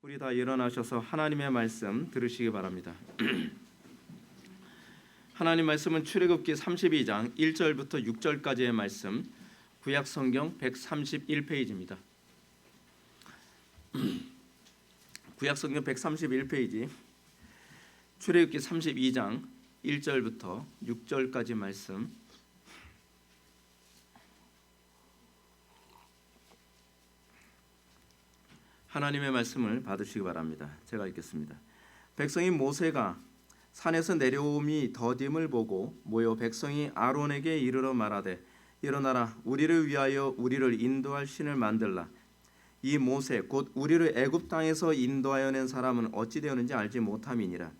우리 다 일어나셔서 하나님의 말씀 들으시기 바랍니다. 하나님 말씀은 출애굽기 32장 1절부터 6절까지의 말씀, 구약 성경 131페이지입니다. 구약 성경 131페이지, 출애굽기 32장 1절부터 6절까지 말씀. 하나님의 말씀을 받으시기 바랍니다. 제가 읽겠습니다. 백성이 모세가 산에서 내려옴이 더딤을 보고 모여 백성이 아론에게 이르러 말하되 일어나라, 우리를 위하여 우리를 인도할 신을 만들라. 이 모세 곧 우리를 애굽 땅에서 인도하여 낸 사람은 어찌 되었는지 알지 못함이니라.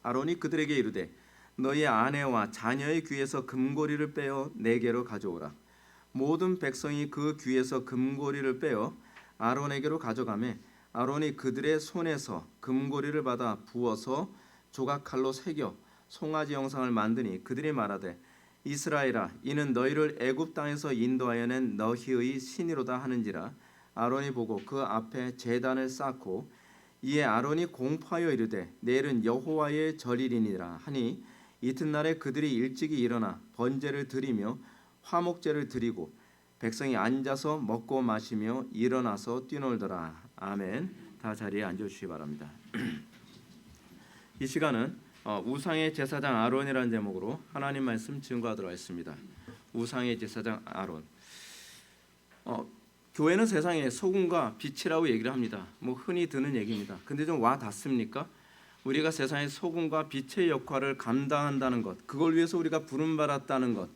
아론이 그들에게 이르되 너희 아내와 자녀의 귀에서 금고리를 빼어 내게로 가져오라. 모든 백성이 그 귀에서 금고리를 빼어 아론에게로 가져가매 아론이 그들의 손에서 금고리를 받아 부어서 조각칼로 새겨 송아지 형상을 만드니 그들이 말하되 이스라엘아, 이는 너희를 애굽 땅에서 인도하여 낸 너희의 신이로다 하는지라. 아론이 보고 그 앞에 제단을 쌓고 이에 아론이 공포하여 이르되 내일은 여호와의 절일이니라 하니 이튿날에 그들이 일찍이 일어나 번제를 드리며 화목제를 드리고 백성이 앉아서 먹고 마시며 일어나서 뛰놀더라. 아멘. 다 자리에 앉아주시기 바랍니다. 이 시간은 우상의 제사장 아론이라는 제목으로 하나님 말씀 증거하도록 하겠습니다. 우상의 제사장 아론. 교회는 세상에 소금과 빛이라고 얘기를 합니다. 뭐 흔히 듣는 얘기입니다. 근데 좀 와 닿습니까? 우리가 세상에 소금과 빛의 역할을 감당한다는 것, 그걸 위해서 우리가 부름받았다는 것,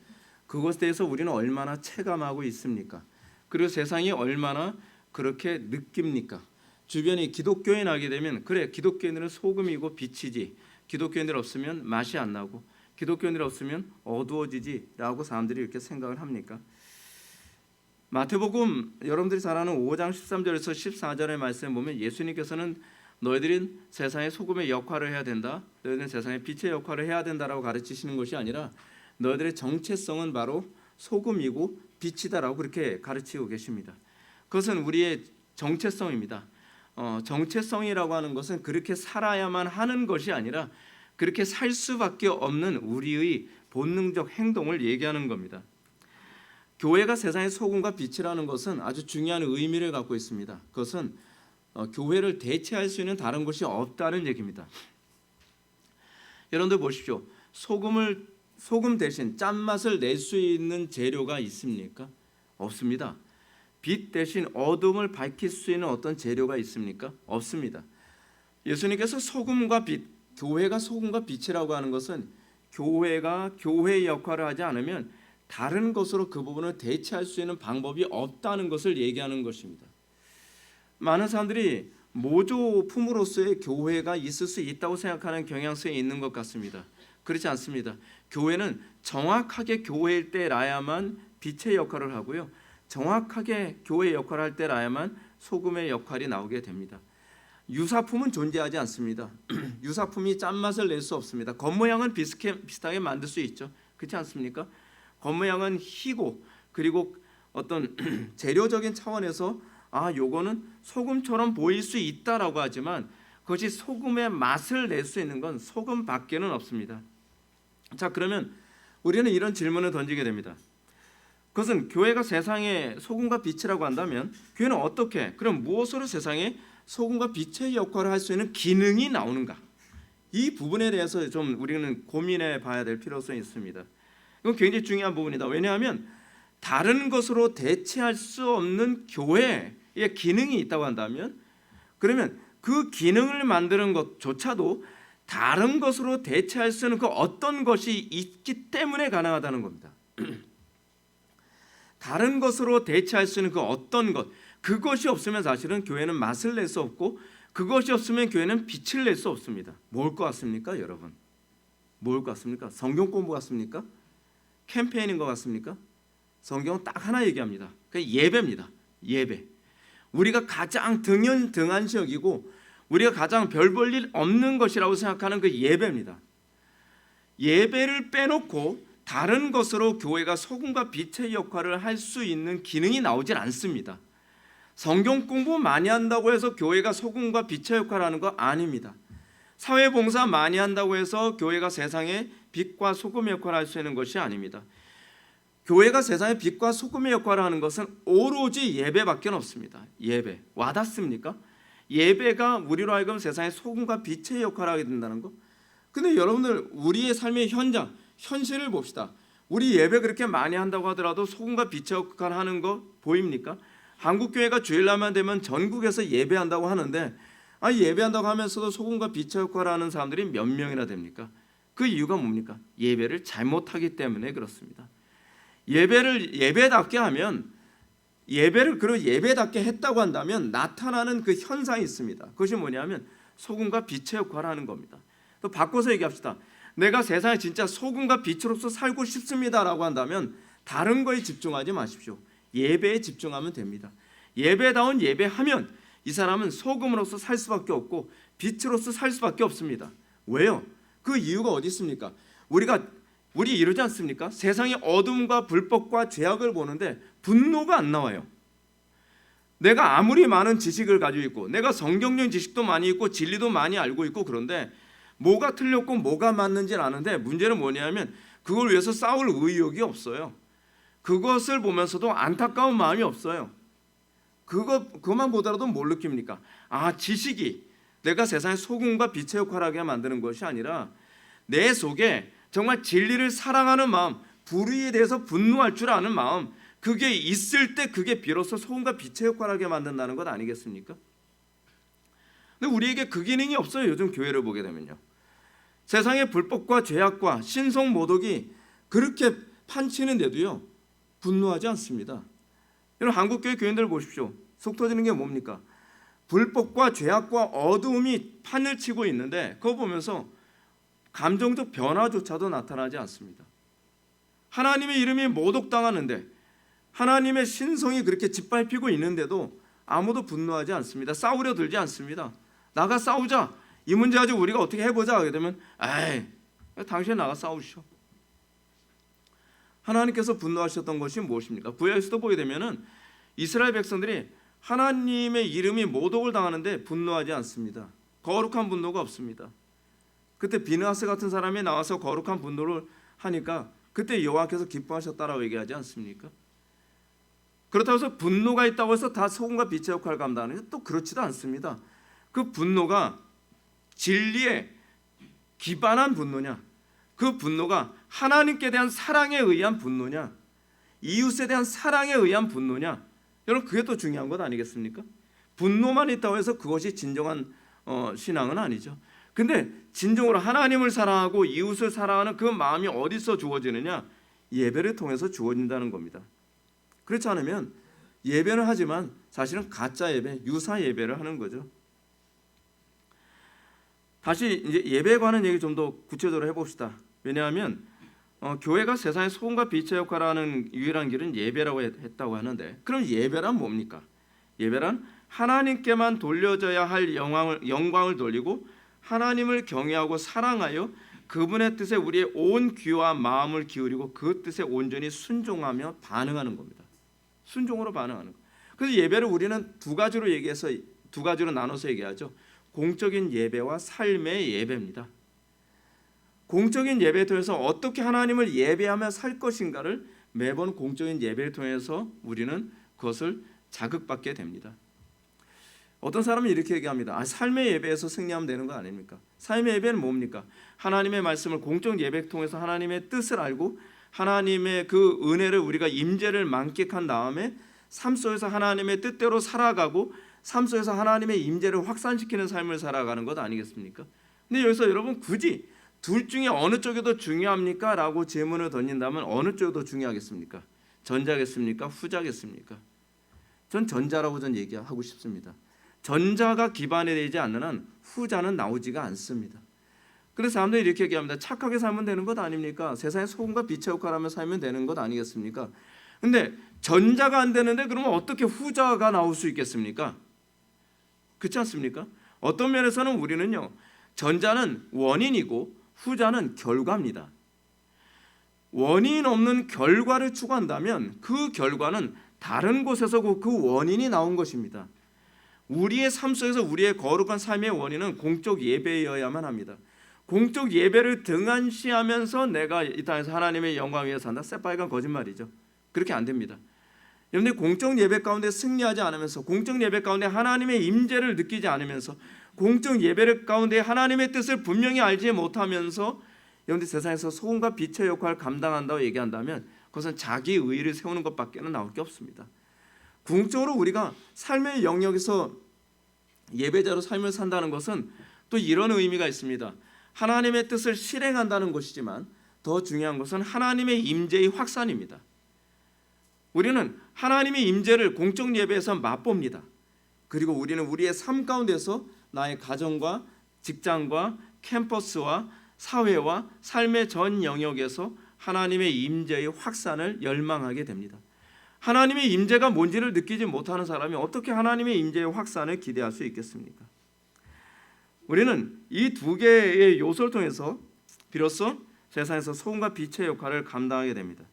그것에 대해서 우리는 얼마나 체감하고 있습니까? 그리고 세상이 얼마나 그렇게 느낍니까? 주변이 기독교인 하게 되면 그래, 기독교인들은 소금이고 빛이지, 기독교인들 없으면 맛이 안 나고 기독교인들 없으면 어두워지지 라고 사람들이 이렇게 생각을 합니까? 마태복음 여러분들이 잘 아는 5장 13절에서 14절의 말씀을 보면 예수님께서는 너희들은 세상의 소금의 역할을 해야 된다, 너희들은 세상의 빛의 역할을 해야 된다라고 가르치시는 것이 아니라 너희들의 정체성은 바로 소금이고 빛이다라고 그렇게 가르치고 계십니다. 그것은 우리의 정체성입니다. 정체성이라고 하는 것은 그렇게 살아야만 하는 것이 아니라 그렇게 살 수밖에 없는 우리의 본능적 행동을 얘기하는 겁니다. 교회가 세상의 소금과 빛이라는 것은 아주 중요한 의미를 갖고 있습니다. 그것은 교회를 대체할 수 있는 다른 것이 없다는 얘기입니다. 여러분들 보십시오. 소금 대신 짠맛을 낼 수 있는 재료가 있습니까? 없습니다. 빛 대신 어둠을 밝힐 수 있는 어떤 재료가 있습니까? 없습니다. 예수님께서 소금과 빛, 교회가 소금과 빛이라고 하는 것은 교회가 교회의 역할을 하지 않으면 다른 것으로 그 부분을 대체할 수 있는 방법이 없다는 것을 얘기하는 것입니다. 많은 사람들이 모조품으로서의 교회가 있을 수 있다고 생각하는 경향성이 있는 것 같습니다. 그렇지 않습니다. 교회는 정확하게 교회일 때라야만 빛의 역할을 하고요, 정확하게 교회의 역할을 할 때라야만 소금의 역할이 나오게 됩니다. 유사품은 존재하지 않습니다. 유사품이 짠맛을 낼 수 없습니다. 겉모양은 비슷하게 만들 수 있죠. 그렇지 않습니까? 겉모양은 희고 그리고 어떤 재료적인 차원에서 요거는 소금처럼 보일 수 있다라고 하지만 그것이 소금의 맛을 낼 수 있는 건 소금밖에는 없습니다. 자, 그러면 우리는 이런 질문을 던지게 됩니다. 그것은 교회가 세상의 소금과 빛이라고 한다면 교회는 어떻게, 그럼 무엇으로 세상에 소금과 빛의 역할을 할 수 있는 기능이 나오는가? 이 부분에 대해서 좀 우리는 고민해 봐야 될 필요성이 있습니다. 이건 굉장히 중요한 부분이다. 왜냐하면 다른 것으로 대체할 수 없는 교회의 기능이 있다고 한다면 그러면 그 기능을 만드는 것조차도 다른 것으로 대체할 수 있는 그 어떤 것이 있기 때문에 가능하다는 겁니다. 다른 것으로 대체할 수 있는 그 어떤 것, 그것이 없으면 사실은 교회는 맛을 낼 수 없고 그것이 없으면 교회는 빛을 낼 수 없습니다. 뭘 것 같습니까, 여러분? 뭘 것 같습니까? 성경 공부 같습니까? 캠페인인 것 같습니까? 성경은 딱 하나 얘기합니다. 그게 예배입니다. 예배. 우리가 가장 등한시 여기고 우리가 가장 별 볼 일 없는 것이라고 생각하는 그 예배입니다. 예배를 빼놓고 다른 것으로 교회가 소금과 빛의 역할을 할 수 있는 기능이 나오질 않습니다. 성경 공부 많이 한다고 해서 교회가 소금과 빛의 역할을 하는 거 아닙니다. 사회봉사 많이 한다고 해서 교회가 세상에 빛과 소금의 역할을 할 수 있는 것이 아닙니다. 교회가 세상에 빛과 소금의 역할을 하는 것은 오로지 예배밖에 없습니다. 예배. 와닿습니까? 예배가 우리로 하여금 세상에 소금과 빛의 역할을 하게 된다는 거. 근데 여러분들 우리의 삶의 현실을 봅시다. 우리 예배 그렇게 많이 한다고 하더라도 소금과 빛의 역할을 하는 거 보입니까? 한국교회가 주일날만 되면 전국에서 예배한다고 하는데 예배한다고 하면서도 소금과 빛의 역할을 하는 사람들이 몇 명이나 됩니까? 그 이유가 뭡니까? 예배를 잘못하기 때문에 그렇습니다. 예배를 예배답게 하면 예배답게 했다고 한다면 나타나는 그 현상이 있습니다. 그것이 뭐냐면 소금과 빛의 역할을 하는 겁니다. 또 바꿔서 얘기합시다. 내가 세상에 진짜 소금과 빛으로서 살고 싶습니다라고 한다면 다른 거에 집중하지 마십시오. 예배에 집중하면 됩니다. 예배다운 예배하면 이 사람은 소금으로서 살 수밖에 없고 빛으로서 살 수밖에 없습니다. 왜요? 그 이유가 어디 있습니까? 우리 이러지 않습니까? 세상의 어둠과 불법과 죄악을 보는데 분노가 안 나와요. 내가 아무리 많은 지식을 가지고 있고 내가 성경적 지식도 많이 있고 진리도 많이 알고 있고 그런데 뭐가 틀렸고 뭐가 맞는지는 아는데 문제는 뭐냐면 그걸 위해서 싸울 의욕이 없어요. 그것을 보면서도 안타까운 마음이 없어요. 그것만 보더라도 뭘 느낍니까? 지식이 내가 세상의 소금과 빛의 역할을 하게 만드는 것이 아니라 내 속에 정말 진리를 사랑하는 마음, 불의에 대해서 분노할 줄 아는 마음, 그게 있을 때 그게 비로소 소금과 빛의 역할을 하게 만든다는 것 아니겠습니까? 근데 우리에게 그 기능이 없어요. 요즘 교회를 보게 되면요. 세상의 불법과 죄악과 신성 모독이 그렇게 판치는데도요 분노하지 않습니다. 여러분 한국교회 교인들 보십시오. 속 터지는 게 뭡니까? 불법과 죄악과 어두움이 판을 치고 있는데 그거 보면서 감정적 변화조차도 나타나지 않습니다. 하나님의 이름이 모독당하는데 하나님의 신성이 그렇게 짓밟히고 있는데도 아무도 분노하지 않습니다. 싸우려 들지 않습니다. 나가 싸우자. 이 문제 가지고 우리가 어떻게 해보자 하게 되면 당신 나가 싸우시오. 하나님께서 분노하셨던 것이 무엇입니까? 구약에서도 보게 되면은 이스라엘 백성들이 하나님의 이름이 모독을 당하는데 분노하지 않습니다. 거룩한 분노가 없습니다. 그때 비느하스 같은 사람이 나와서 거룩한 분노를 하니까 그때 여호와께서 기뻐하셨다라고 얘기하지 않습니까? 그렇다고 해서 분노가 있다고 해서 다 소금과 빛의 역할을 감당하는 게 또 그렇지도 않습니다. 그 분노가 진리에 기반한 분노냐, 그 분노가 하나님께 대한 사랑에 의한 분노냐, 이웃에 대한 사랑에 의한 분노냐, 여러분 그게 더 중요한 것 아니겠습니까? 분노만 있다고 해서 그것이 진정한 신앙은 아니죠. 근데 진정으로 하나님을 사랑하고 이웃을 사랑하는 그 마음이 어디서 주어지느냐? 예배를 통해서 주어진다는 겁니다. 그렇지 않으면 예배는 하지만 사실은 가짜 예배, 유사 예배를 하는 거죠. 다시 이제 예배에 관한 얘기 좀 더 구체적으로 해봅시다. 왜냐하면 교회가 세상의 소금과 빛의 역할을 하는 유일한 길은 예배라고 했다고 하는데 그럼 예배란 뭡니까? 예배란 하나님께만 돌려져야 할 영광을 돌리고 하나님을 경외하고 사랑하여 그분의 뜻에 우리의 온 귀와 마음을 기울이고 그 뜻에 온전히 순종하며 반응하는 겁니다. 순종으로 반응하는 거. 그래서 예배를 우리는 두 가지로 나눠서 얘기하죠. 공적인 예배와 삶의 예배입니다. 공적인 예배를 통해서 어떻게 하나님을 예배하며 살 것인가를 매번 공적인 예배를 통해서 우리는 그것을 자극받게 됩니다. 어떤 사람은 이렇게 얘기합니다. 삶의 예배에서 승리하면 되는 거 아닙니까? 삶의 예배는 뭡니까? 하나님의 말씀을 공적 예배를 통해서 하나님의 뜻을 알고 하나님의 그 은혜를 우리가 임재를 만끽한 다음에 삶 속에서 하나님의 뜻대로 살아가고 삶 속에서 하나님의 임재를 확산시키는 삶을 살아가는 것 아니겠습니까? 근데 여기서 여러분 굳이 둘 중에 어느 쪽이 더 중요합니까? 라고 질문을 던진다면 어느 쪽이 더 중요하겠습니까? 전자겠습니까? 후자겠습니까? 전 전자라고 얘기하고 싶습니다. 전자가 기반이 되지 않는 한 후자는 나오지가 않습니다. 그래서 사람들이 이렇게 얘기합니다. 착하게 살면 되는 것 아닙니까? 세상에 소금과 빛의 역할을 하며 살면 되는 것 아니겠습니까? 근데 전자가 안 되는데 그러면 어떻게 후자가 나올 수 있겠습니까? 그렇지 않습니까? 어떤 면에서는 우리는요, 전자는 원인이고 후자는 결과입니다. 원인 없는 결과를 추구한다면 그 결과는 다른 곳에서 그 원인이 나온 것입니다. 우리의 삶 속에서 우리의 거룩한 삶의 원인은 공적 예배여야만 합니다. 공적 예배를 등한시하면서 내가 이 땅에서 하나님의 영광 위에 산다? 새빨간 거짓말이죠. 그렇게 안 됩니다. 여러분들 공적 예배 가운데 승리하지 않으면서, 공적 예배 가운데 하나님의 임재를 느끼지 않으면서, 공적 예배 가운데 하나님의 뜻을 분명히 알지 못하면서 여러분들 세상에서 소금과 빛의 역할을 감당한다고 얘기한다면 그것은 자기 의의를 세우는 것밖에는 나올 게 없습니다. 궁극적으로 우리가 삶의 영역에서 예배자로 삶을 산다는 것은 또 이런 의미가 있습니다. 하나님의 뜻을 실행한다는 것이지만 더 중요한 것은 하나님의 임재의 확산입니다. 우리는 하나님의 임재를 공적 예배에서 맛봅니다. 그리고 우리는 우리의 삶 가운데서 나의 가정과 직장과 캠퍼스와 사회와 삶의 전 영역에서 하나님의 임재의 확산을 열망하게 됩니다. 하나님의 임재가 뭔지를 느끼지 못하는 사람이 어떻게 하나님의 임재의 확산을 기대할 수 있겠습니까? 우리는 이 두 개의 요소를 통해서 비로소 세상에서 소금과 빛의 역할을 감당하게 됩니다.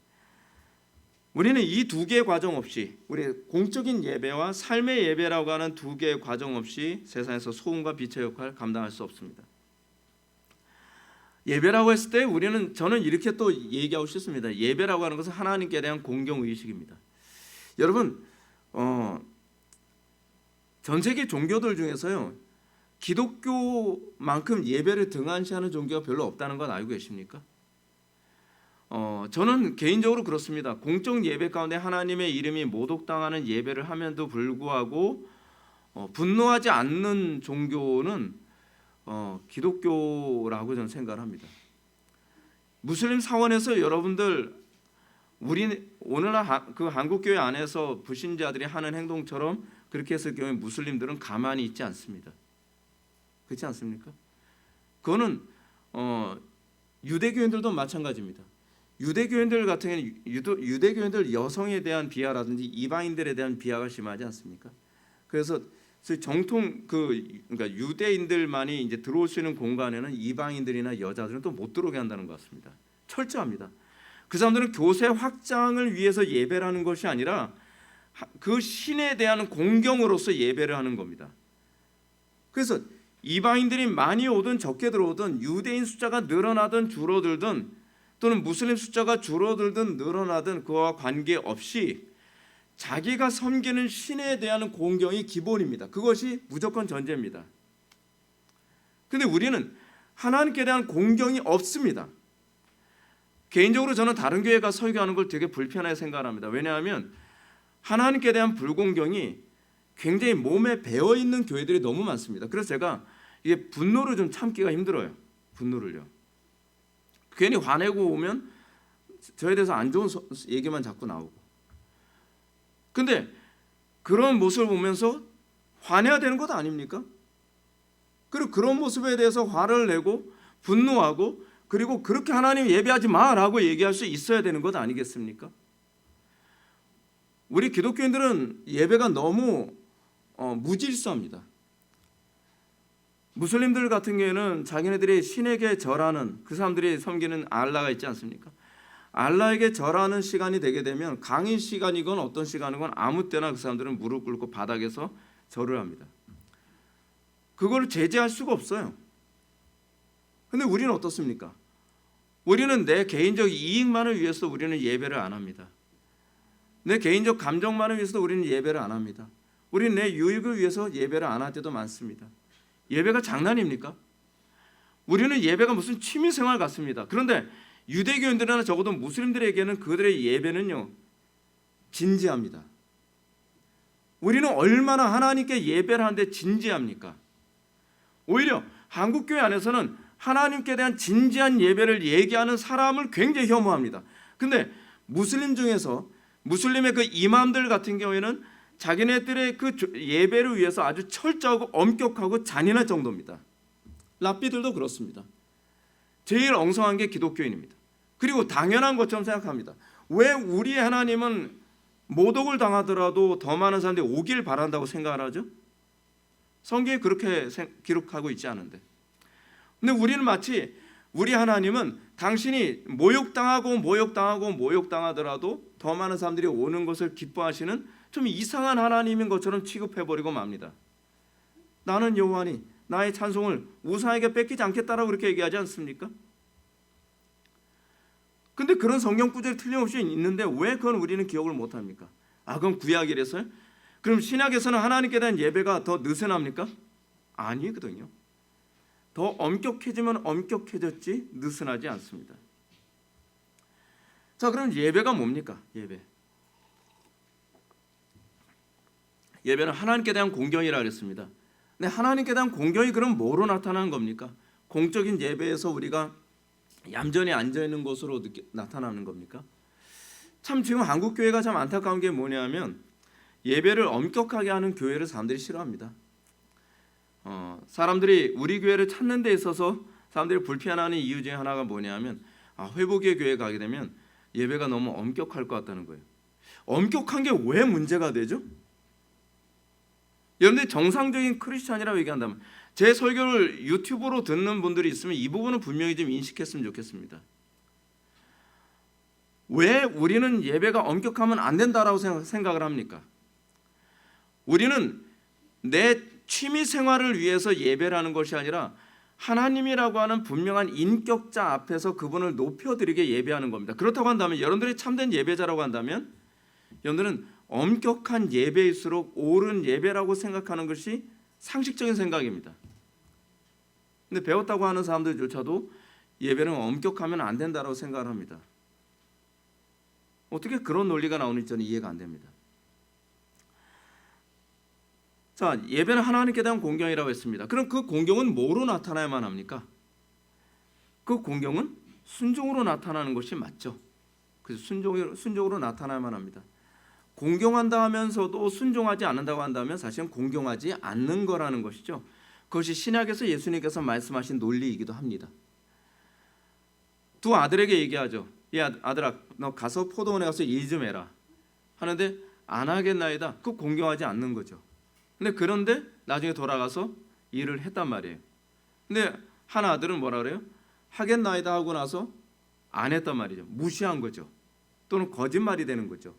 우리는 이 두 개의 과정 없이, 우리 공적인 예배와 삶의 예배라고 하는 두 개의 과정 없이 세상에서 소금과 빛의 역할을 감당할 수 없습니다. 예배라고 했을 때 저는 이렇게 또 얘기하고 싶습니다. 예배라고 하는 것은 하나님께 대한 공경의식입니다. 여러분, 전 세계 종교들 중에서요, 기독교만큼 예배를 등한시하는 종교가 별로 없다는 건 알고 계십니까? 저는 개인적으로 그렇습니다. 공적 예배 가운데 하나님의 이름이 모독당하는 예배를 함에도 불구하고 분노하지 않는 종교는 기독교라고 저는 생각을 합니다. 무슬림 사원에서 여러분들 오늘날 그 한국 교회 안에서 불신자들이 하는 행동처럼 그렇게 했을 경우에 무슬림들은 가만히 있지 않습니다. 그렇지 않습니까? 그거는 유대교인들도 마찬가지입니다. 유대교인들 같은 경우는 유대교인들 여성에 대한 비하라든지 이방인들에 대한 비하가 심하지 않습니까? 그래서 정통 그러니까 유대인들만이 이제 들어올 수 있는 공간에는 이방인들이나 여자들은 또 못 들어오게 한다는 것 같습니다. 철저합니다. 그 사람들은 교세 확장을 위해서 예배를 하는 것이 아니라 그 신에 대한 공경으로서 예배를 하는 겁니다. 그래서 이방인들이 많이 오든 적게 들어오든 유대인 숫자가 늘어나든 줄어들든 또는 무슬림 숫자가 줄어들든 늘어나든 그와 관계없이 자기가 섬기는 신에 대한 공경이 기본입니다. 그것이 무조건 전제입니다. 그런데 우리는 하나님께 대한 공경이 없습니다. 개인적으로 저는 다른 교회 가서 설교하는 걸 되게 불편하게 생각합니다. 왜냐하면 하나님께 대한 불공경이 굉장히 몸에 배어있는 교회들이 너무 많습니다. 그래서 제가 이게 분노를 좀 참기가 힘들어요. 분노를요. 괜히 화내고 오면 저에 대해서 안 좋은 얘기만 자꾸 나오고. 근데 그런 모습을 보면서 화내야 되는 것 아닙니까? 그리고 그런 모습에 대해서 화를 내고 분노하고 그리고 그렇게 하나님 예배하지 마라고 얘기할 수 있어야 되는 것 아니겠습니까? 우리 기독교인들은 예배가 너무 무질서합니다. 무슬림들 같은 경우에는 자기네들이 신에게 절하는 그 사람들이 섬기는 알라가 있지 않습니까? 알라에게 절하는 시간이 되게 되면 강의 시간이건 어떤 시간이건 아무 때나 그 사람들은 무릎 꿇고 바닥에서 절을 합니다. 그걸 제재할 수가 없어요. 근데 우리는 어떻습니까? 우리는 내 개인적 이익만을 위해서 우리는 예배를 안 합니다. 내 개인적 감정만을 위해서 우리는 예배를 안 합니다. 우리는 내 유익을 위해서 예배를 안 할 때도 많습니다. 예배가 장난입니까? 우리는 예배가 무슨 취미생활 같습니다. 그런데 유대교인들이나 적어도 무슬림들에게는 그들의 예배는요 진지합니다. 우리는 얼마나 하나님께 예배를 하는데 진지합니까? 오히려 한국교회 안에서는 하나님께 대한 진지한 예배를 얘기하는 사람을 굉장히 혐오합니다. 근데 무슬림 중에서 무슬림의 그 이맘들 같은 경우에는 자기네들의 그 예배를 위해서 아주 철저하고 엄격하고 잔인할 정도입니다. 랍비들도 그렇습니다. 제일 엉성한 게 기독교인입니다. 그리고 당연한 것처럼 생각합니다. 왜 우리의 하나님은 모독을 당하더라도 더 많은 사람들이 오길 바란다고 생각을 하죠? 성경에 그렇게 기록하고 있지 않은데. 근데 우리는 마치 우리 하나님은 당신이 모욕당하더라도 더 많은 사람들이 오는 것을 기뻐하시는 좀 이상한 하나님인 것처럼 취급해버리고 맙니다. 나는 여호와니 나의 찬송을 우상에게 뺏기지 않겠다라고 그렇게 얘기하지 않습니까? 근데 그런 성경 구절이 틀림없이 있는데 왜 그건 우리는 기억을 못합니까? 그건 구약이라서요? 그럼 신약에서는 하나님께 대한 예배가 더 느슨합니까? 아니거든요. 더 엄격해지면 엄격해졌지 느슨하지 않습니다. 자, 그럼 예배가 뭡니까? 예배는 하나님께 대한 공경이라 그랬습니다. 근데 하나님께 대한 공경이 그럼 뭐로 나타나는 겁니까? 공적인 예배에서 우리가 얌전히 앉아있는 것으로 나타나는 겁니까? 참 지금 한국 교회가 참 안타까운 게 뭐냐면 예배를 엄격하게 하는 교회를 사람들이 싫어합니다. 사람들이 우리 교회를 찾는 데 있어서 사람들이 불편해하는 이유 중에 하나가 뭐냐면 회복의 교회 가게 되면 예배가 너무 엄격할 것 같다는 거예요. 엄격한 게 왜 문제가 되죠? 여러분들 정상적인 크리스찬이라고 얘기한다면 제 설교를 유튜브로 듣는 분들이 있으면 이 부분은 분명히 좀 인식했으면 좋겠습니다. 왜 우리는 예배가 엄격하면 안 된다라고 생각을 합니까? 우리는 내 취미 생활을 위해서 예배라는 것이 아니라 하나님이라고 하는 분명한 인격자 앞에서 그분을 높여드리게 예배하는 겁니다. 그렇다고 한다면 여러분들이 참된 예배자라고 한다면 여러분들은 엄격한 예배일수록 옳은 예배라고 생각하는 것이 상식적인 생각입니다. 근데 배웠다고 하는 사람들조차도 예배는 엄격하면 안 된다고 생각을 합니다. 어떻게 그런 논리가 나오는지 저는 이해가 안 됩니다. 자, 예배는 하나님께 대한 공경이라고 했습니다. 그럼 그 공경은 뭐로 나타나야만 합니까? 그 공경은 순종으로 나타나는 것이 맞죠. 그래서 순종으로 나타나야만 합니다. 공경한다 하면서도 순종하지 않는다고 한다면 사실은 공경하지 않는 거라는 것이죠. 그것이 신약에서 예수님께서 말씀하신 논리이기도 합니다. 두 아들에게 얘기하죠. 야 아들아, 너 가서 포도원에 가서 일 좀 해라 하는데 안 하겠나이다. 그 공경하지 않는 거죠. 근데 그런데 나중에 돌아가서 일을 했단 말이에요. 근데 한 아들은 뭐라 그래요? 하겠나이다 하고 나서 안 했단 말이죠. 무시한 거죠. 또는 거짓말이 되는 거죠.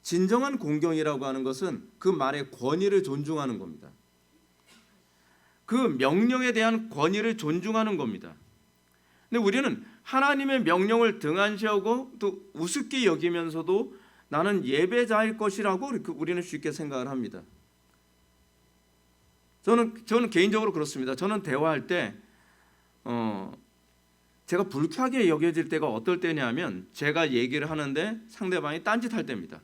진정한 공경이라고 하는 것은 그 말의 권위를 존중하는 겁니다. 그 명령에 대한 권위를 존중하는 겁니다. 근데 우리는 하나님의 명령을 등한시하고 또 우습게 여기면서도 나는 예배자일 것이라고 우리는 쉽게 생각을 합니다. 저는 개인적으로 그렇습니다. 저는 대화할 때 제가 불쾌하게 여겨질 때가 어떨 때냐면 제가 얘기를 하는데 상대방이 딴짓할 때입니다.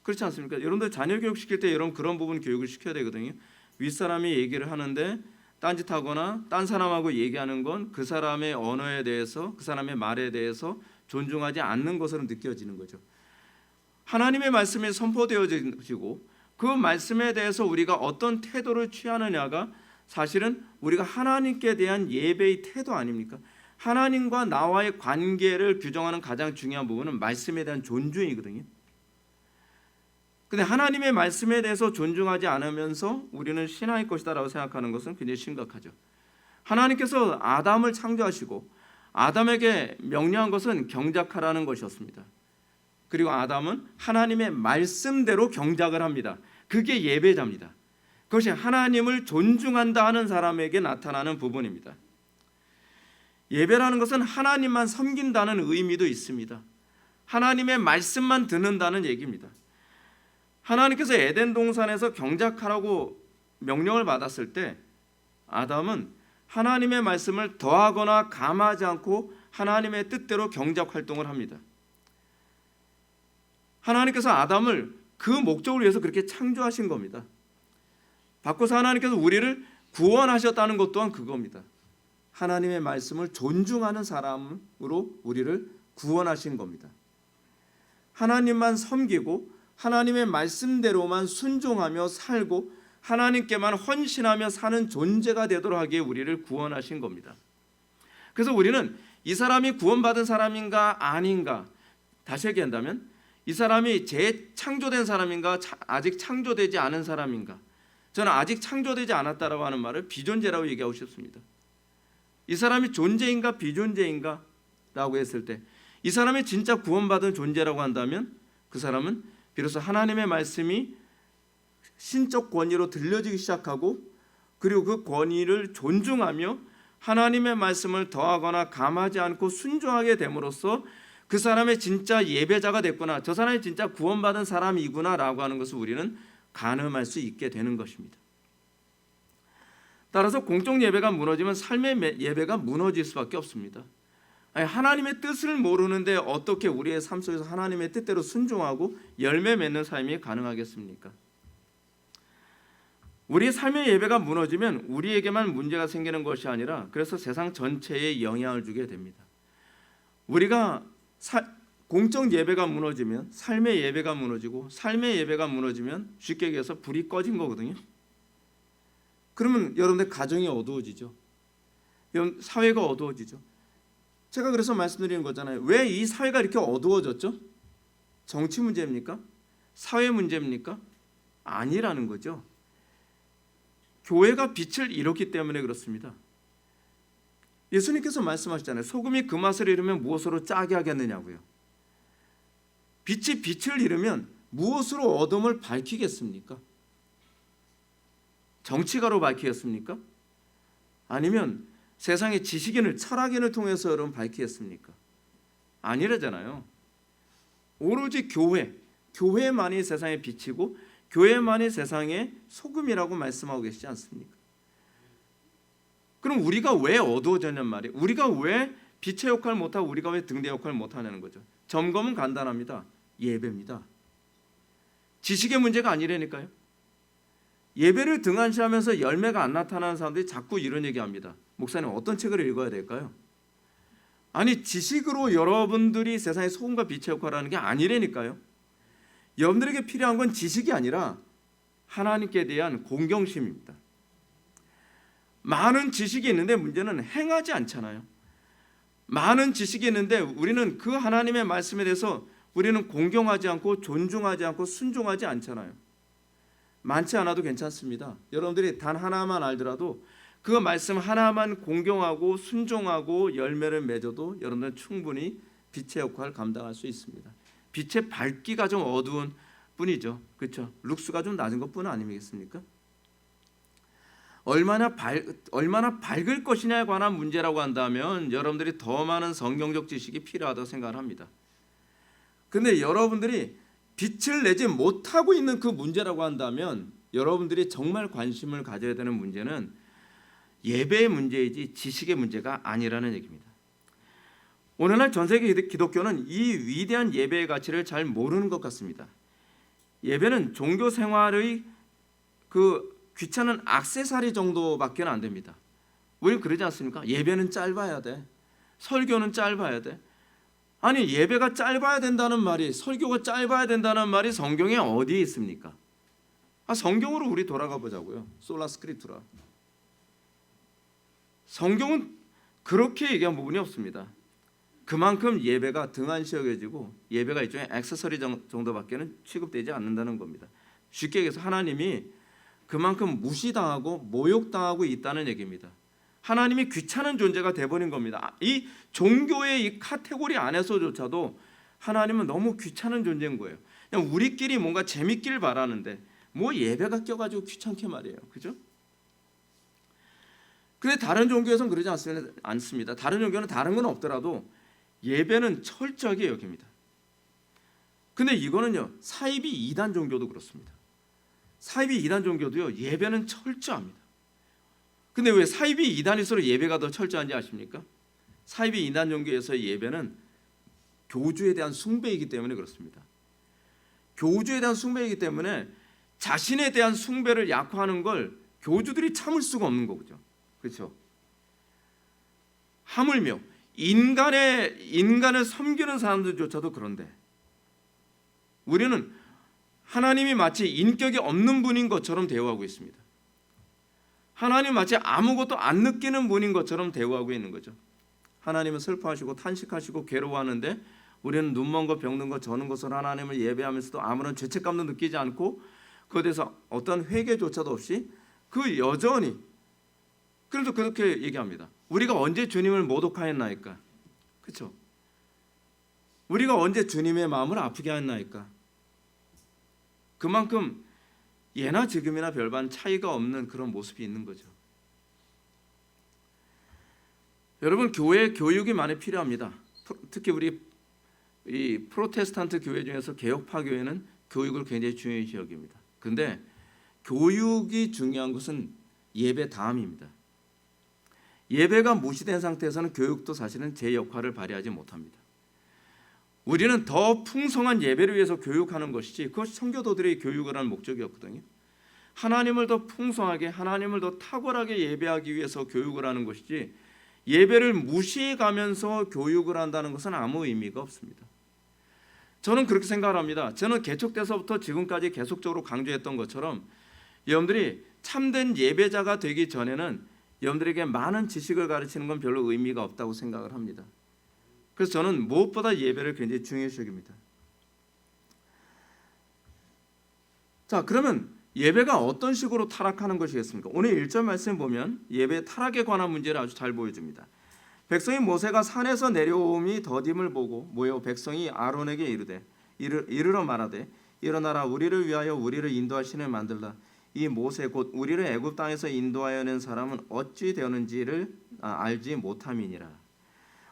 그렇지 않습니까? 여러분들 자녀 교육 시킬 때 여러분 그런 부분 교육을 시켜야 되거든요. 윗사람이 얘기를 하는데 딴짓하거나 딴 사람하고 얘기하는 건 그 사람의 언어에 대해서 그 사람의 말에 대해서 존중하지 않는 것으로 느껴지는 거죠. 하나님의 말씀이 선포되어지고 그 말씀에 대해서 우리가 어떤 태도를 취하느냐가 사실은 우리가 하나님께 대한 예배의 태도 아닙니까? 하나님과 나와의 관계를 규정하는 가장 중요한 부분은 말씀에 대한 존중이거든요. 근데 하나님의 말씀에 대해서 존중하지 않으면서 우리는 신하일 것이다라고 생각하는 것은 굉장히 심각하죠. 하나님께서 아담을 창조하시고 아담에게 명령한 것은 경작하라는 것이었습니다. 그리고 아담은 하나님의 말씀대로 경작을 합니다. 그게 예배자입니다. 그것이 하나님을 존중한다 하는 사람에게 나타나는 부분입니다. 예배라는 것은 하나님만 섬긴다는 의미도 있습니다. 하나님의 말씀만 듣는다는 얘기입니다. 하나님께서 에덴 동산에서 경작하라고 명령을 받았을 때 아담은 하나님의 말씀을 더하거나 감하지 않고 하나님의 뜻대로 경작 활동을 합니다. 하나님께서 아담을 그 목적을 위해서 그렇게 창조하신 겁니다. 바꿔서 하나님께서 우리를 구원하셨다는 것 또한 그겁니다. 하나님의 말씀을 존중하는 사람으로 우리를 구원하신 겁니다. 하나님만 섬기고 하나님의 말씀대로만 순종하며 살고 하나님께만 헌신하며 사는 존재가 되도록 하기에 우리를 구원하신 겁니다. 그래서 우리는 이 사람이 구원받은 사람인가 아닌가, 다시 얘기한다면 이 사람이 재창조된 사람인가 아직 창조되지 않은 사람인가, 저는 아직 창조되지 않았다라고 하는 말을 비존재라고 얘기하고 싶습니다. 이 사람이 존재인가 비존재인가 라고 했을 때 이 사람이 진짜 구원받은 존재라고 한다면 그 사람은 비로소 하나님의 말씀이 신적 권위로 들려지기 시작하고 그리고 그 권위를 존중하며 하나님의 말씀을 더하거나 감하지 않고 순종하게 됨으로써 그 사람의 진짜 예배자가 됐구나, 저 사람이 진짜 구원받은 사람이구나라고 하는 것을 우리는 가늠할 수 있게 되는 것입니다. 따라서 공적 예배가 무너지면 삶의 예배가 무너질 수밖에 없습니다. 아니, 하나님의 뜻을 모르는데 어떻게 우리의 삶 속에서 하나님의 뜻대로 순종하고 열매 맺는 삶이 가능하겠습니까? 우리의 삶의 예배가 무너지면 우리에게만 문제가 생기는 것이 아니라 그래서 세상 전체에 영향을 주게 됩니다. 우리가 공적 예배가 무너지면 삶의 예배가 무너지고 삶의 예배가 무너지면 쉽게 얘기해서 불이 꺼진 거거든요. 그러면 여러분들 가정이 어두워지죠. 여러분 사회가 어두워지죠. 제가 그래서 말씀드리는 거잖아요. 왜 이 사회가 이렇게 어두워졌죠? 정치 문제입니까? 사회 문제입니까? 아니라는 거죠. 교회가 빛을 잃었기 때문에 그렇습니다. 예수님께서 말씀하셨잖아요. 소금이 그 맛을 잃으면 무엇으로 짜게 하겠느냐고요. 빛이 빛을 잃으면 무엇으로 어둠을 밝히겠습니까? 정치가로 밝히겠습니까? 아니면 세상의 지식인을, 철학인을 통해서 여러분 밝히겠습니까? 아니라잖아요. 오로지 교회만이 세상의 빛이고 교회만이 세상의 소금이라고 말씀하고 계시지 않습니까? 그럼 우리가 왜 어두워졌냔 말이에요. 우리가 왜 빛의 역할을 못하고 우리가 왜 등대 역할을 못하냐는 거죠. 점검은 간단합니다. 예배입니다. 지식의 문제가 아니라니까요. 예배를 등한시하면서 열매가 안 나타나는 사람들이 자꾸 이런 얘기합니다. 목사님 어떤 책을 읽어야 될까요? 아니 지식으로 여러분들이 세상의 소금과 빛의 역할을 하는 게 아니라니까요. 여러분들에게 필요한 건 지식이 아니라 하나님께 대한 공경심입니다. 많은 지식이 있는데 문제는 행하지 않잖아요. 많은 지식이 있는데 우리는 그 하나님의 말씀에 대해서 우리는 공경하지 않고 존중하지 않고 순종하지 않잖아요. 많지 않아도 괜찮습니다. 여러분들이 단 하나만 알더라도 그 말씀 하나만 공경하고 순종하고 열매를 맺어도 여러분들은 충분히 빛의 역할을 감당할 수 있습니다. 빛의 밝기가 좀 어두운 뿐이죠. 그렇죠? 룩스가 좀 낮은 것뿐 아니겠습니까? 얼마나 밝을 것이냐에 관한 문제라고 한다면 여러분들이 더 많은 성경적 지식이 필요하다고 생각을 합니다. 근데 여러분들이 빛을 내지 못하고 있는 그 문제라고 한다면 여러분들이 정말 관심을 가져야 되는 문제는 예배의 문제이지 지식의 문제가 아니라는 얘기입니다. 오늘날 전 세계 기독교는 이 위대한 예배의 가치를 잘 모르는 것 같습니다. 예배는 종교 생활의 그 귀찮은 액세서리 정도밖에 안 됩니다. 우리 그러지 않습니까? 예배는 짧아야 돼. 설교는 짧아야 돼. 아니 예배가 짧아야 된다는 말이, 설교가 짧아야 된다는 말이 성경에 어디에 있습니까? 성경으로 우리 돌아가 보자고요. 솔라 스크립투라. 성경은 그렇게 얘기한 부분이 없습니다. 그만큼 예배가 등한시 여겨지고 예배가 일종의 액세서리 정도밖에는 취급되지 않는다는 겁니다. 쉽게 얘기해서 하나님이 그만큼 무시당하고 모욕당하고 있다는 얘기입니다. 하나님이 귀찮은 존재가 돼버린 겁니다. 이 종교의 이 카테고리 안에서조차도 하나님은 너무 귀찮은 존재인 거예요. 그냥 우리끼리 뭔가 재밌길 바라는데 뭐 예배가 껴가지고 귀찮게 말이에요. 그죠? 근데 다른 종교에서는 그러지 않습니다. 다른 종교는 다른 건 없더라도 예배는 철저하게 여깁니다. 근데 이거는요, 사이비 이단 종교도 그렇습니다. 사이비 이단 종교도요, 예배는 철저합니다. 근데 왜 사이비 이단일수록 예배가 더 철저한지 아십니까? 사이비 이단 종교에서의 예배는 교주에 대한 숭배이기 때문에 그렇습니다. 교주에 대한 숭배이기 때문에 자신에 대한 숭배를 약화하는 걸 교주들이 참을 수가 없는 거죠. 그렇죠? 하물며 인간을 섬기는 사람들조차도 그런데 우리는 하나님이 마치 인격이 없는 분인 것처럼 대우하고 있습니다. 하나님 마치 아무것도 안 느끼는 분인 것처럼 대우하고 있는 거죠. 하나님은 슬퍼하시고 탄식하시고 괴로워하는데 우리는 눈먼 것 병든 것 저는 것을 하나님을 예배하면서도 아무런 죄책감도 느끼지 않고 그에 대해서 어떤 회개조차도 없이 그 여전히, 그래도 그렇게 얘기합니다. 우리가 언제 주님을 모독하였나이까? 그렇죠? 우리가 언제 주님의 마음을 아프게 했나이까? 그만큼 예나 지금이나 별반 차이가 없는 그런 모습이 있는 거죠. 여러분, 교회 교육이 많이 필요합니다. 특히 우리 이 프로테스탄트 교회 중에서 개혁파 교회는 교육을 굉장히 중요시 여깁니다. 그런데 교육이 중요한 것은 예배 다음입니다. 예배가 무시된 상태에서는 교육도 사실은 제 역할을 발휘하지 못합니다. 우리는 더 풍성한 예배를 위해서 교육하는 것이지, 그것이 성교도들의 교육을 하는 목적이었거든요. 하나님을 더 풍성하게, 하나님을 더 탁월하게 예배하기 위해서 교육을 하는 것이지, 예배를 무시해가면서 교육을 한다는 것은 아무 의미가 없습니다. 저는 그렇게 생각을 합니다. 저는 개척돼서부터 지금까지 계속적으로 강조했던 것처럼 여러분들이 참된 예배자가 되기 전에는 여러분들에게 많은 지식을 가르치는 건 별로 의미가 없다고 생각을 합니다. 그래서 저는 무엇보다 예배를 굉장히 중요시 여깁니다. 자, 그러면 예배가 어떤 식으로 타락하는 것이겠습니까? 오늘 1절 말씀 보면 예배 타락에 관한 문제를 아주 잘 보여줍니다. 백성이 모세가 산에서 내려옴이 더딤을 보고 모여 백성이 아론에게 이르러 말하되 일어나라, 우리를 위하여 우리를 인도할 신을 만들라. 이 모세 곧 우리를 애굽 땅에서 인도하여 낸 사람은 어찌 되었는지를 알지 못함이니라.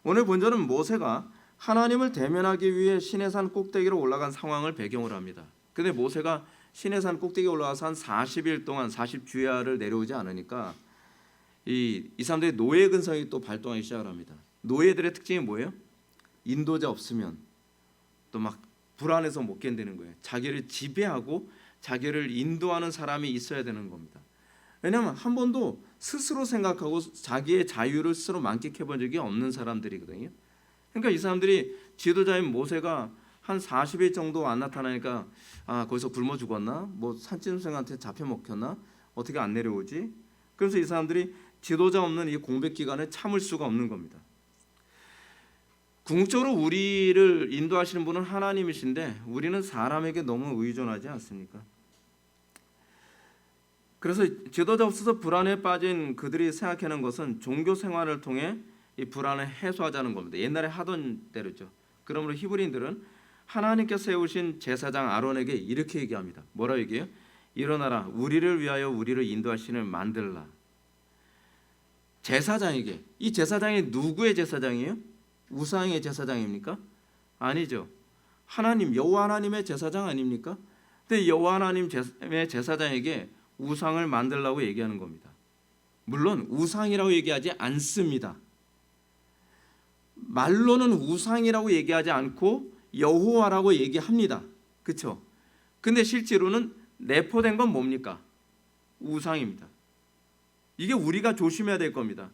오늘 본절은 모세가 하나님을 대면하기 위해 시내산 꼭대기로 올라간 상황을 배경으로 합니다. 그런데 모세가 시내산 꼭대기에 올라가서 한 40일 동안 40주야를 내려오지 않으니까 이 사람들의 노예 근성이 또 발동하기 시작을 합니다. 노예들의 특징이 뭐예요? 인도자 없으면 또 막 불안해서 못 견디는 거예요. 자기를 지배하고 자기를 인도하는 사람이 있어야 되는 겁니다. 왜냐하면 한 번도 스스로 생각하고 자기의 자유를 스스로 만끽해 본 적이 없는 사람들이거든요. 그러니까 이 사람들이 지도자인 모세가 한 40일 정도 안 나타나니까 거기서 굶어 죽었나? 뭐 산짐승한테 잡혀 먹혔나? 어떻게 안 내려오지? 그래서 이 사람들이 지도자 없는 이 공백 기간에 참을 수가 없는 겁니다. 궁극적으로 우리를 인도하시는 분은 하나님이신데 우리는 사람에게 너무 의존하지 않습니까? 그래서 지도자 없어서 불안에 빠진 그들이 생각하는 것은 종교 생활을 통해 이 불안을 해소하자는 겁니다. 옛날에 하던 대로죠. 그러므로 히브리인들은 하나님께서 세우신 제사장 아론에게 이렇게 얘기합니다. 뭐라고 얘기해요? 일어나라, 우리를 위하여 우리를 인도할 신을 만들라. 제사장에게. 이 제사장이 누구의 제사장이에요? 우상의 제사장입니까? 아니죠. 하나님, 여호와 하나님의 제사장 아닙니까? 근데 여호와 하나님의 제사장에게 우상을 만들라고 얘기하는 겁니다. 물론 우상이라고 얘기하지 않습니다. 말로는 우상이라고 얘기하지 않고 여호와라고 얘기합니다. 그렇죠? 근데 실제로는 내포된 건 뭡니까? 우상입니다. 이게 우리가 조심해야 될 겁니다.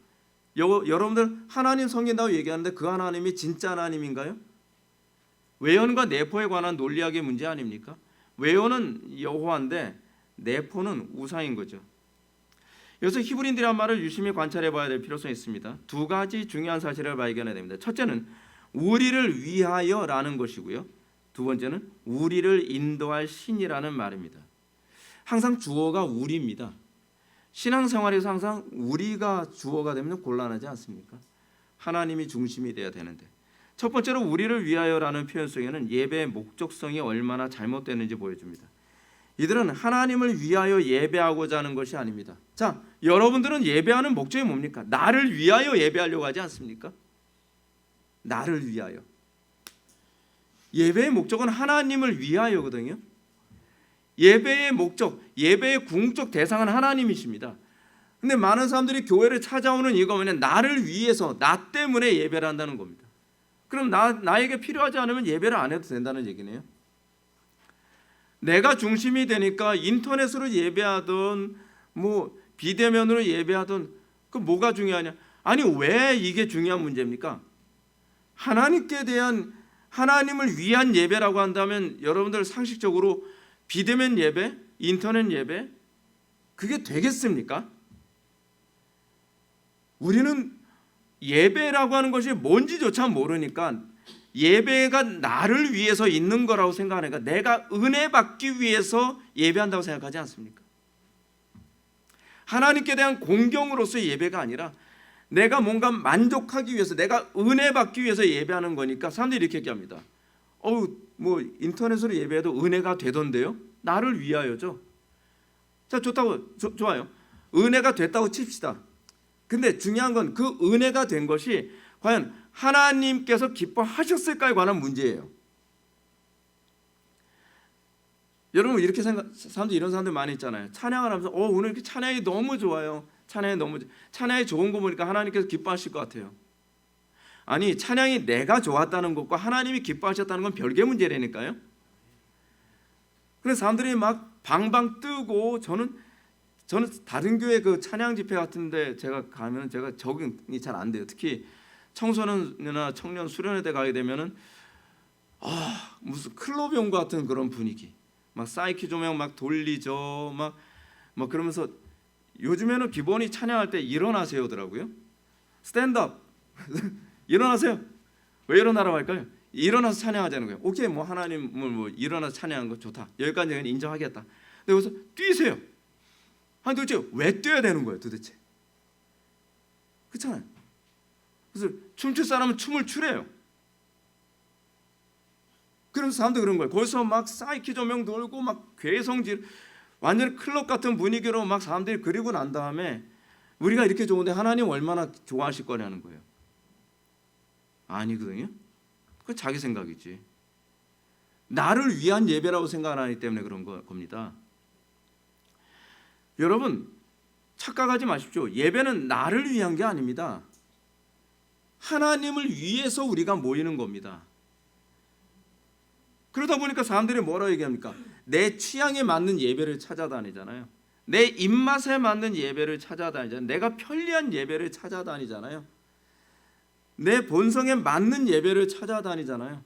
여러분들 하나님 섬긴다고 얘기하는데 그 하나님이 진짜 하나님인가요? 외연과 내포에 관한 논리학의 문제 아닙니까? 외연은 여호와인데 내포는 우상인 거죠. 여기서 히브리인들의 한 말을 유심히 관찰해 봐야 될 필요성이 있습니다. 두 가지 중요한 사실을 발견해야 됩니다. 첫째는 우리를 위하여라는 것이고요. 두 번째는 우리를 인도할 신이라는 말입니다. 항상 주어가 우리입니다. 신앙생활에서 항상 우리가 주어가 되면 곤란하지 않습니까? 하나님이 중심이 돼야 되는데, 첫 번째로 우리를 위하여라는 표현 속에는 예배의 목적성이 얼마나 잘못되는지 보여줍니다. 이들은 하나님을 위하여 예배하고자 하는 것이 아닙니다. 자, 여러분들은 예배하는 목적이 뭡니까? 나를 위하여 예배하려고 하지 않습니까? 나를 위하여. 예배의 목적은 하나님을 위하여거든요. 예배의 목적, 예배의 궁극적 대상은 하나님이십니다. 근데 많은 사람들이 교회를 찾아오는 이유가 뭐냐면 나를 위해서, 나 때문에 예배를 한다는 겁니다. 그럼 나에게 필요하지 않으면 예배를 안 해도 된다는 얘기네요. 내가 중심이 되니까 인터넷으로 예배하든 뭐 비대면으로 예배하든 그 뭐가 중요하냐? 아니, 왜 이게 중요한 문제입니까? 하나님께 대한, 하나님을 위한 예배라고 한다면 여러분들 상식적으로 비대면 예배, 인터넷 예배, 그게 되겠습니까? 우리는 예배라고 하는 것이 뭔지조차 모르니까 예배가 나를 위해서 있는 거라고 생각하니까 내가 은혜 받기 위해서 예배한다고 생각하지 않습니까? 하나님께 대한 공경으로서의 예배가 아니라 내가 뭔가 만족하기 위해서, 내가 은혜 받기 위해서 예배하는 거니까 사람들이 이렇게 얘기합니다. 뭐 인터넷으로 예배해도 은혜가 되던데요. 나를 위하여죠. 자, 좋다고 좋아요. 은혜가 됐다고 칩시다. 근데 중요한 건 그 은혜가 된 것이 과연 하나님께서 기뻐하셨을까에 관한 문제예요. 여러분 이렇게 사람들 이런 사람들 많이 있잖아요. 찬양을 하면서 오늘 이렇게 찬양이 너무 좋아요. 찬양이 좋은 거 보니까 하나님께서 기뻐하실 것 같아요. 아니 찬양이 내가 좋았다는 것과 하나님이 기뻐하셨다는 건 별개 문제라니까요. 그래서 사람들이 막 방방 뜨고 저는 다른 교회 그 찬양 집회 같은데 제가 가면 제가 적응이 잘 안 돼요. 특히 청소년이나 청년 수련회 때 가게 되면은 무슨 클럽에 온 것 같은 그런 분위기. 막 사이키 조명 막 돌리죠. 막 그러면서 요즘에는 기본이 찬양할 때 일어나세요더라고요. 스탠드업. 일어나세요. 왜 일어나라고 할까요? 일어나서 찬양하자는 거예요. 오케이, 뭐 하나님을 뭐 일어나서 찬양하는 거 좋다. 여기까지는 인정하겠다. 근데 여기서 뛰세요. 아니 도대체 왜 뛰어야 되는 거예요, 도대체? 그렇잖아요. 그래서 춤출 사람은 춤을 추래요. 그래서 사람들 그런 거예요. 거기서 막 사이키 조명 돌고 막 괴성질, 완전 클럽 같은 분위기로 막 사람들이 그리고 난 다음에 우리가 이렇게 좋은데 하나님 얼마나 좋아하실 거냐는 거예요. 아니거든요. 그건 자기 생각이지. 나를 위한 예배라고 생각하기 때문에 그런 겁니다. 여러분 착각하지 마십시오. 예배는 나를 위한 게 아닙니다. 하나님을 위해서 우리가 모이는 겁니다. 그러다 보니까 사람들이 뭐라고 얘기합니까? 내 취향에 맞는 예배를 찾아다니잖아요. 내 입맛에 맞는 예배를 찾아다니잖아요. 내가 편리한 예배를 찾아다니잖아요. 내 본성에 맞는 예배를 찾아다니잖아요.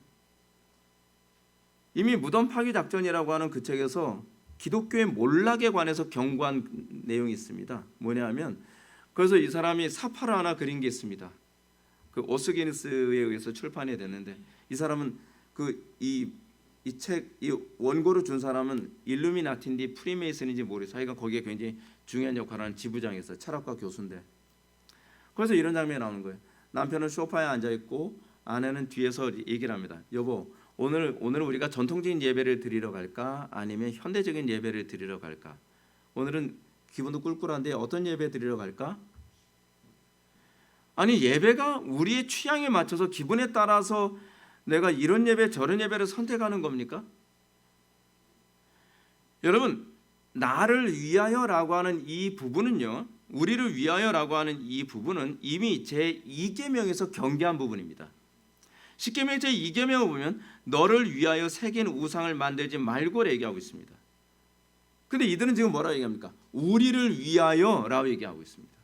이미 무덤 파기 작전이라고 하는 그 책에서 기독교의 몰락에 관해서 경고한 내용이 있습니다. 뭐냐 하면 그래서 이 사람이 사파를 하나 그린 게 있습니다. 그 오스기니스에 의해서 출판이 됐는데 이 사람은 이 책 이 원고를 준 사람은 일루미나티인지 프리메이슨인지 모르겠어요. 하여간 거기에 굉장히 중요한 역할을 하는 지부장이었어요. 철학과 교수인데. 그래서 이런 장면이 나오는 거예요. 남편은 소파에 앉아 있고 아내는 뒤에서 얘기를 합니다. 여보, 오늘 우리가 전통적인 예배를 드리러 갈까? 아니면 현대적인 예배를 드리러 갈까? 오늘은 기분도 꿀꿀한데 어떤 예배 드리러 갈까? 아니 예배가 우리의 취향에 맞춰서 기분에 따라서 내가 이런 예배 저런 예배를 선택하는 겁니까? 여러분 나를 위하여라고 하는 이 부분은요, 우리를 위하여라고 하는 이 부분은 이미 제2계명에서 경계한 부분입니다. 10계명 제2계명을 보면 너를 위하여 새긴 우상을 만들지 말고 얘기하고 있습니다. 근데 이들은 지금 뭐라고 얘기합니까? 우리를 위하여라고 얘기하고 있습니다.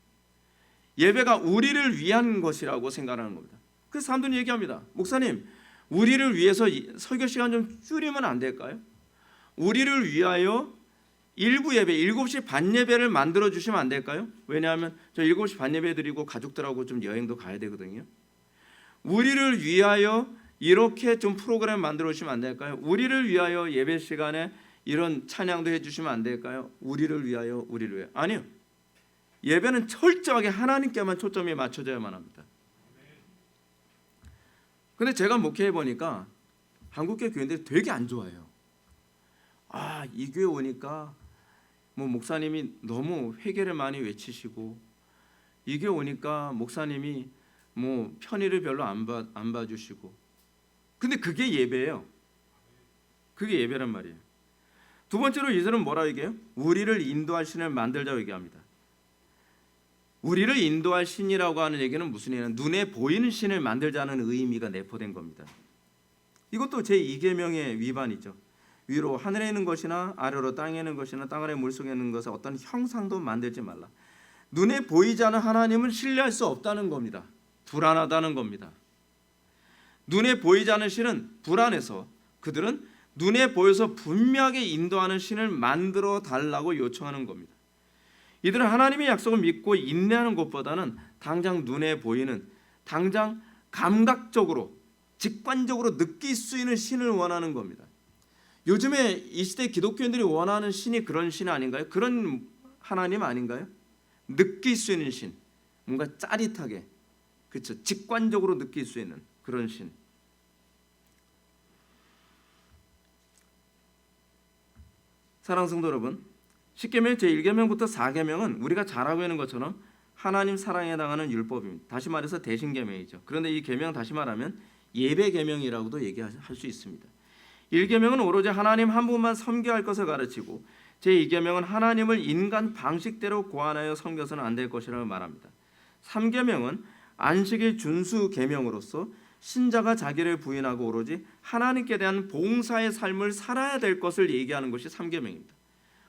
예배가 우리를 위한 것이라고 생각하는 겁니다. 그래서 사람들은 얘기합니다. 목사님, 우리를 위해서 설교 시간 좀 줄이면 안 될까요? 우리를 위하여 일부 예배 7시 반 예배를 만들어 주시면 안 될까요? 왜냐하면 저 7시 반 예배 드리고 가족들하고 좀 여행도 가야 되거든요. 우리를 위하여 이렇게 좀 프로그램 만들어 주시면 안 될까요? 우리를 위하여 예배 시간에 이런 찬양도 해 주시면 안 될까요? 우리를 위하여. 아니요. 예배는 철저하게 하나님께만 초점이 맞춰져야만 합니다. 근데 제가 목회해 보니까 한국교회 교인들이 되게 안 좋아해요. 이 교회 오니까 뭐 목사님이 너무 회개를 많이 외치시고, 이 교회 오니까 목사님이 뭐 편의를 별로 안 봐주시고. 근데 그게 예배예요. 그게 예배란 말이에요. 두 번째로 이들은 뭐라 얘기해요? 우리를 인도할 신을 만들자고 얘기합니다. 우리를 인도할 신이라고 하는 얘기는 무슨 얘기냐? 눈에 보이는 신을 만들자는 의미가 내포된 겁니다. 이것도 제2계명의 위반이죠. 위로 하늘에 있는 것이나 아래로 땅에 있는 것이나 땅 아래 물속에 있는 것을 어떤 형상도 만들지 말라. 눈에 보이지 않는 하나님을 신뢰할 수 없다는 겁니다. 불안하다는 겁니다. 눈에 보이지 않는 신은 불안해서 그들은 눈에 보여서 분명하게 인도하는 신을 만들어 달라고 요청하는 겁니다. 이들은 하나님의 약속을 믿고 인내하는 것보다는 당장 눈에 보이는, 당장 감각적으로 직관적으로 느낄 수 있는 신을 원하는 겁니다. 요즘에 이 시대 기독교인들이 원하는 신이 그런 신 아닌가요? 그런 하나님 아닌가요? 느낄 수 있는 신, 뭔가 짜릿하게, 그렇죠? 직관적으로 느낄 수 있는 그런 신. 사랑하는 성도 여러분, 10계명 제1계명부터 4계명은 우리가 잘 알고 있는 것처럼 하나님 사랑에 해당하는 율법입니다. 다시 말해서 대신계명이죠. 그런데 이 계명은 다시 말하면 예배계명이라고도 얘기할 수 있습니다. 1계명은 오로지 하나님 한 분만 섬겨야 할 것을 가르치고, 제2계명은 하나님을 인간 방식대로 고안하여 섬겨서는 안 될 것이라고 말합니다. 3계명은 안식일 준수 계명으로서 신자가 자기를 부인하고 오로지 하나님께 대한 봉사의 삶을 살아야 될 것을 얘기하는 것이 3계명입니다.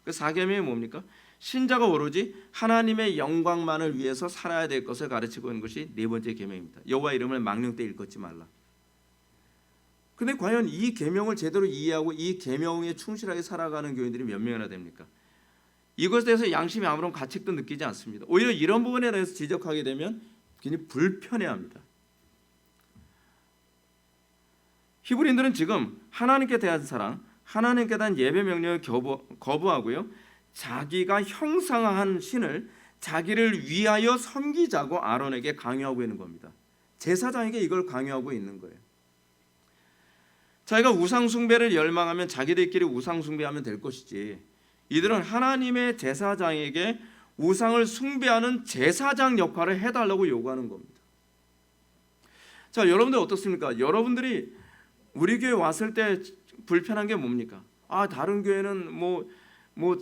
그 4계명이 뭡니까? 신자가 오로지 하나님의 영광만을 위해서 살아야 될 것을 가르치고 있는 것이 네 번째 계명입니다. 여호와 이름을 망령 때 일컫지 말라. 근데 과연 이 계명을 제대로 이해하고 이 계명에 충실하게 살아가는 교인들이 몇 명이나 됩니까? 이것에 대해서 양심이 아무런 가책도 느끼지 않습니다. 오히려 이런 부분에 대해서 지적하게 되면 굉장히 불편해합니다. 히브리인들은 지금 하나님께 대한 사랑, 하나님께 대한 예배 명령을 거부하고요, 자기가 형상화한 신을 자기를 위하여 섬기자고 아론에게 강요하고 있는 겁니다. 제사장에게 이걸 강요하고 있는 거예요. 자기가 우상 숭배를 열망하면 자기들끼리 우상 숭배하면 될 것이지, 이들은 하나님의 제사장에게 우상을 숭배하는 제사장 역할을 해달라고 요구하는 겁니다. 자, 여러분들 어떻습니까? 여러분들이 우리 교회 왔을 때 불편한 게 뭡니까? 다른 교회는 뭐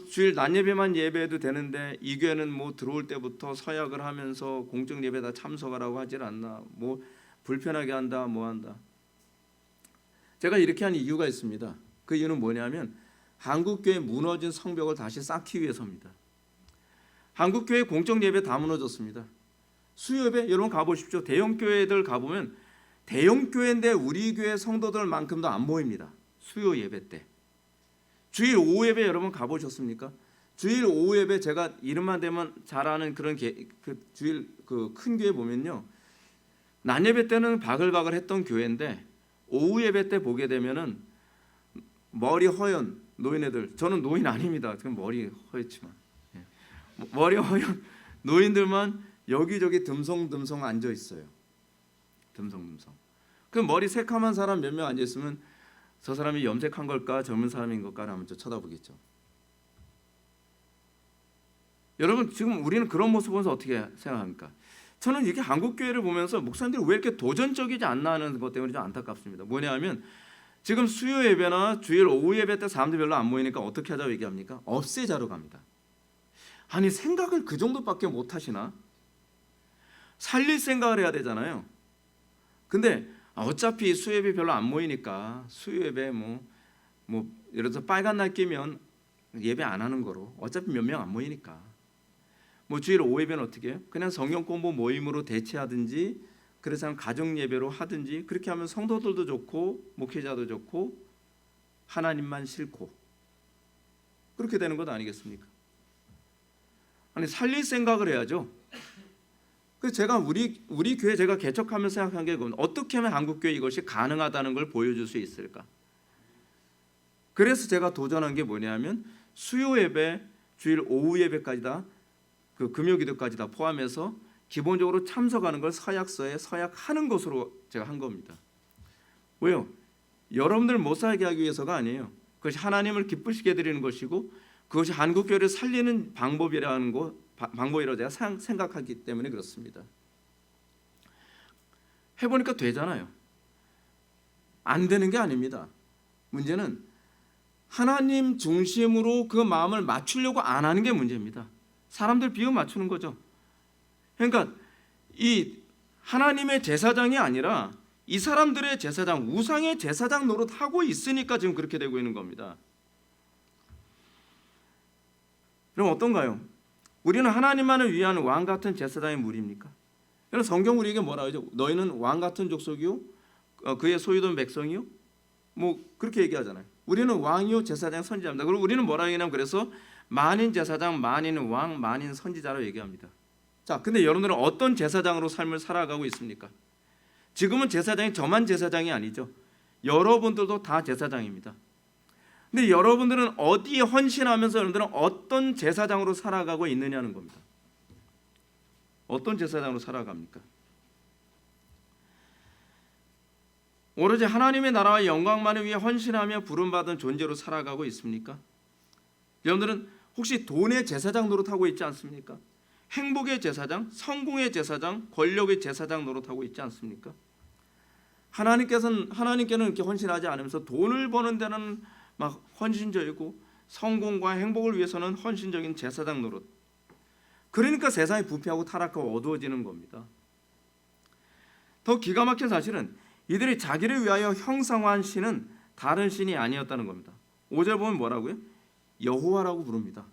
주일 낮 예배만 예배해도 되는데 이 교회는 들어올 때부터 서약을 하면서 공적 예배 다 참석하라고 하질 않나? 불편하게 한다, 한다. 제가 이렇게 한 이유가 있습니다. 그 이유는 뭐냐면 한국교회 무너진 성벽을 다시 쌓기 위해서입니다. 한국교회 공적 예배 다 무너졌습니다. 수요 예배 여러분 가보십시오. 대형 교회들 가보면 대형 교회인데 우리 교회 성도들만큼도 안 모입니다. 수요 예배 때. 주일 오후 예배 여러분 가보셨습니까? 주일 오후 예배 제가 이름만 대면 잘 아는 그런 주일 큰 교회 보면요, 낮 예배 때는 바글바글 했던 교회인데 오후 예배 때 보게 되면은 머리 허연 노인애들, 저는 노인 아닙니다. 그럼 머리 허였지만 머리 허연 노인들만 여기저기 듬성듬성 앉아 있어요. 듬성듬성. 그 머리 새카만 사람 몇 명 앉아 있으면 저 사람이 염색한 걸까 젊은 사람인 걸까를 먼저 쳐다보겠죠. 여러분 지금 우리는 그런 모습 보면서 어떻게 생각합니까? 저는 이렇게 한국 교회를 보면서 목사님들이 왜 이렇게 도전적이지 않나 하는 것 때문에 좀 안타깝습니다. 뭐냐면 지금 수요 예배나 주일 오후 예배 때 사람들 별로 안 모이니까 어떻게 하자고 얘기합니까? 없애자로 갑니다. 아니 생각을 그 정도밖에 못 하시나? 살릴 생각을 해야 되잖아요. 근데 어차피 수요 예배 별로 안 모이니까 수요 예배 예를 들어서 빨간 날 끼면 예배 안 하는 거로 어차피 몇 명 안 모이니까 주일 오후 예배는 어떻게 해요? 그냥 성경 공부 모임으로 대체하든지 그래서 가정 예배로 하든지 그렇게 하면 성도들도 좋고 목회자도 좋고 하나님만 싫고 그렇게 되는 것 아니겠습니까? 아니 살릴 생각을 해야죠. 그래서 제가 우리 교회 제가 개척하면서 생각한 게 어떻게 하면 한국 교회 이것이 가능하다는 걸 보여줄 수 있을까? 그래서 제가 도전한 게 뭐냐면 수요 예배, 주일 오후 예배까지 다 금요기도까지 다 포함해서 기본적으로 참석하는 걸 서약서에 서약하는 것으로 제가 한 겁니다. 왜요? 여러분들 못 살게 하기 위해서가 아니에요. 그것이 하나님을 기쁘시게 드리는 것이고 그것이 한국 교회를 살리는 방법이라고 제가 생각하기 때문에 그렇습니다. 해보니까 되잖아요. 안 되는 게 아닙니다. 문제는 하나님 중심으로 그 마음을 맞추려고 안 하는 게 문제입니다. 사람들 비유 맞추는 거죠. 그러니까 이 하나님의 제사장이 아니라 이 사람들의 제사장, 우상의 제사장 노릇하고 있으니까 지금 그렇게 되고 있는 겁니다. 그럼 어떤가요? 우리는 하나님만을 위한 왕 같은 제사장의 무리입니까? 그럼 성경 우리에게 뭐라고 하죠? 너희는 왕 같은 족속이요, 그의 소유된 백성이요, 그렇게 얘기하잖아요. 우리는 왕이요 제사장 선지자입니다. 그리고 우리는 뭐라고 얘기하냐면 그래서 만인 제사장, 만인 왕, 만인 선지자로 얘기합니다. 자, 근데 여러분들은 어떤 제사장으로 삶을 살아가고 있습니까? 지금은 제사장이 저만 제사장이 아니죠. 여러분들도 다 제사장입니다. 근데 여러분들은 어디에 헌신하면서 여러분들은 어떤 제사장으로 살아가고 있느냐는 겁니다. 어떤 제사장으로 살아갑니까? 오로지 하나님의 나라와 영광만을 위해 헌신하며 부름받은 존재로 살아가고 있습니까? 여러분들은 혹시 돈의 제사장 노릇하고 있지 않습니까? 행복의 제사장, 성공의 제사장, 권력의 제사장 노릇하고 있지 않습니까? 하나님께는 이렇게 헌신하지 않으면서 돈을 버는 데는 막 헌신적이고 성공과 행복을 위해서는 헌신적인 제사장 노릇. 그러니까 세상이 부패하고 타락하고 어두워지는 겁니다. 더 기가 막힌 사실은 이들이 자기를 위하여 형상화한 신은 다른 신이 아니었다는 겁니다. 5절 보면 뭐라고요? 여호와라고 부릅니다.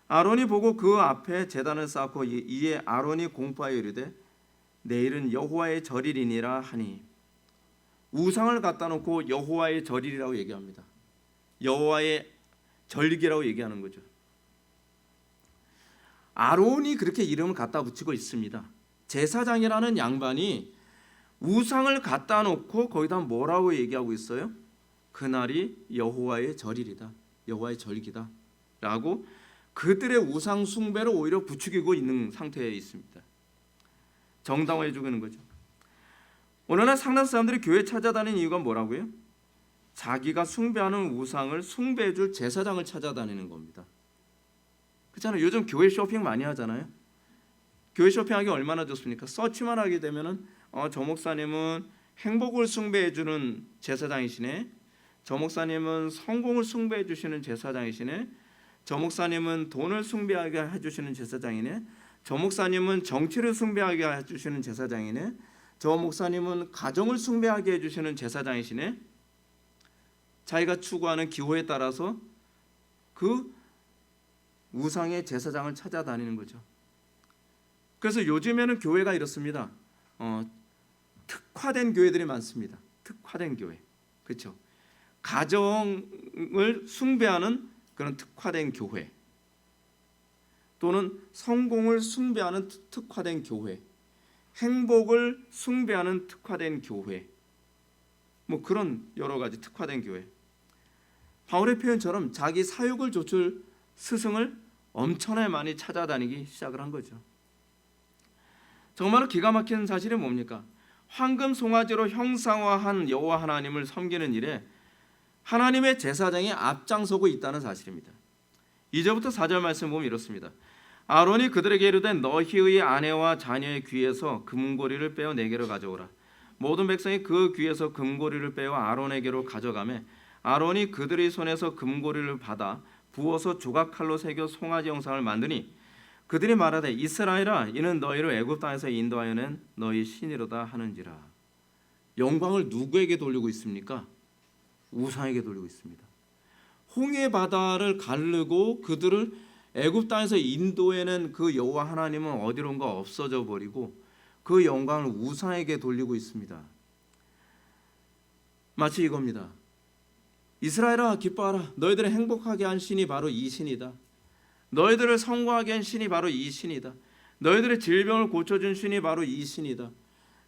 아론이 보고 그 앞에 제단을 쌓고 이에 아론이 공포하여 이르되 내일은 여호와의 절일이니라 하니, 우상을 갖다 놓고 여호와의 절일이라고 얘기합니다. 여호와의 절기라고 얘기하는 거죠. 아론이 그렇게 이름을 갖다 붙이고 있습니다. 제사장이라는 양반이 우상을 갖다 놓고 거기다 뭐라고 얘기하고 있어요? 그날이 여호와의 절일이다, 여호와의 절기다 라고 그들의 우상 숭배를 오히려 부추기고 있는 상태에 있습니다. 정당화해 주는 거죠. 오늘날 상당 사람들이 교회 찾아다니는 이유가 뭐라고요? 자기가 숭배하는 우상을 숭배해 줄 제사장을 찾아다니는 겁니다. 그렇잖아요. 요즘 교회 쇼핑 많이 하잖아요. 교회 쇼핑하기 얼마나 좋습니까? 서치만 하게 되면은 저 목사님은 행복을 숭배해 주는 제사장이시네, 저 목사님은 성공을 숭배해 주시는 제사장이시네, 저 목사님은 돈을 숭배하게 해주시는 제사장이네, 저 목사님은 정치를 숭배하게 해주시는 제사장이네, 저 목사님은 가정을 숭배하게 해주시는 제사장이시네. 자기가 추구하는 기호에 따라서 그 우상의 제사장을 찾아다니는 거죠. 그래서 요즘에는 교회가 이렇습니다. 특화된 교회들이 많습니다. 특화된 교회, 그렇죠? 가정을 숭배하는 그런 특화된 교회, 또는 성공을 숭배하는 특화된 교회, 행복을 숭배하는 특화된 교회, 뭐 그런 여러 가지 특화된 교회. 바울의 표현처럼 자기 사욕을 좇을 스승을 엄청나게 많이 찾아다니기 시작을 한 거죠. 정말로 기가 막힌 사실이 뭡니까? 황금 송아지로 형상화한 여호와 하나님을 섬기는 일에 하나님의 제사장이 앞장서고 있다는 사실입니다. 2절부터 4절 말씀 보면 이렇습니다. 아론이 그들에게 이르되 너희의 아내와 자녀의 귀에서 금고리를 빼어 내게로 가져오라. 모든 백성이 그 귀에서 금고리를 빼어 아론에게로 가져가매 아론이 그들의 손에서 금고리를 받아 부어서 조각칼로 새겨 송아지 형상을 만드니 그들이 말하되 이스라엘아 이는 너희를 애굽 땅에서 인도하여 낸 너희 신이로다 하는지라. 영광을 누구에게 돌리고 있습니까? 우상에게 돌리고 있습니다. 홍해 바다를 가르고 그들을 애굽 땅에서 인도해낸 그 여호와 하나님은 어디론가 없어져 버리고 그 영광을 우상에게 돌리고 있습니다. 마치 이겁니다. 이스라엘아 기뻐하라. 너희들을 행복하게 한 신이 바로 이 신이다. 너희들을 성공하게 한 신이 바로 이 신이다. 너희들의 질병을 고쳐준 신이 바로 이 신이다.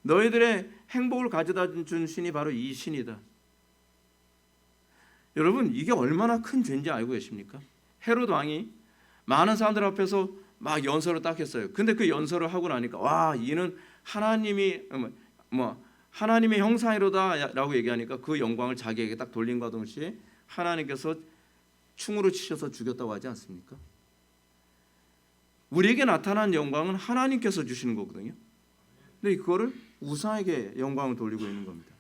너희들의 행복을 가져다 준 신이 바로 이 신이다. 여러분, 이게 얼마나 큰 죄인지 알고 계십니까? 헤롯 왕이 많은 사람들 앞에서 막 연설을 딱 했어요. 근데 그 연설을 하고 나니까 와, 이는 하나님의 형상이로다라고 얘기하니까 그 영광을 자기에게 딱 돌린 것과 동시에 하나님께서 충으로 치셔서 죽였다고 하지 않습니까? 우리에게 나타난 영광은 하나님께서 주시는 거거든요. 근데 그거를 우상에게 영광을 돌리고 있는 겁니다.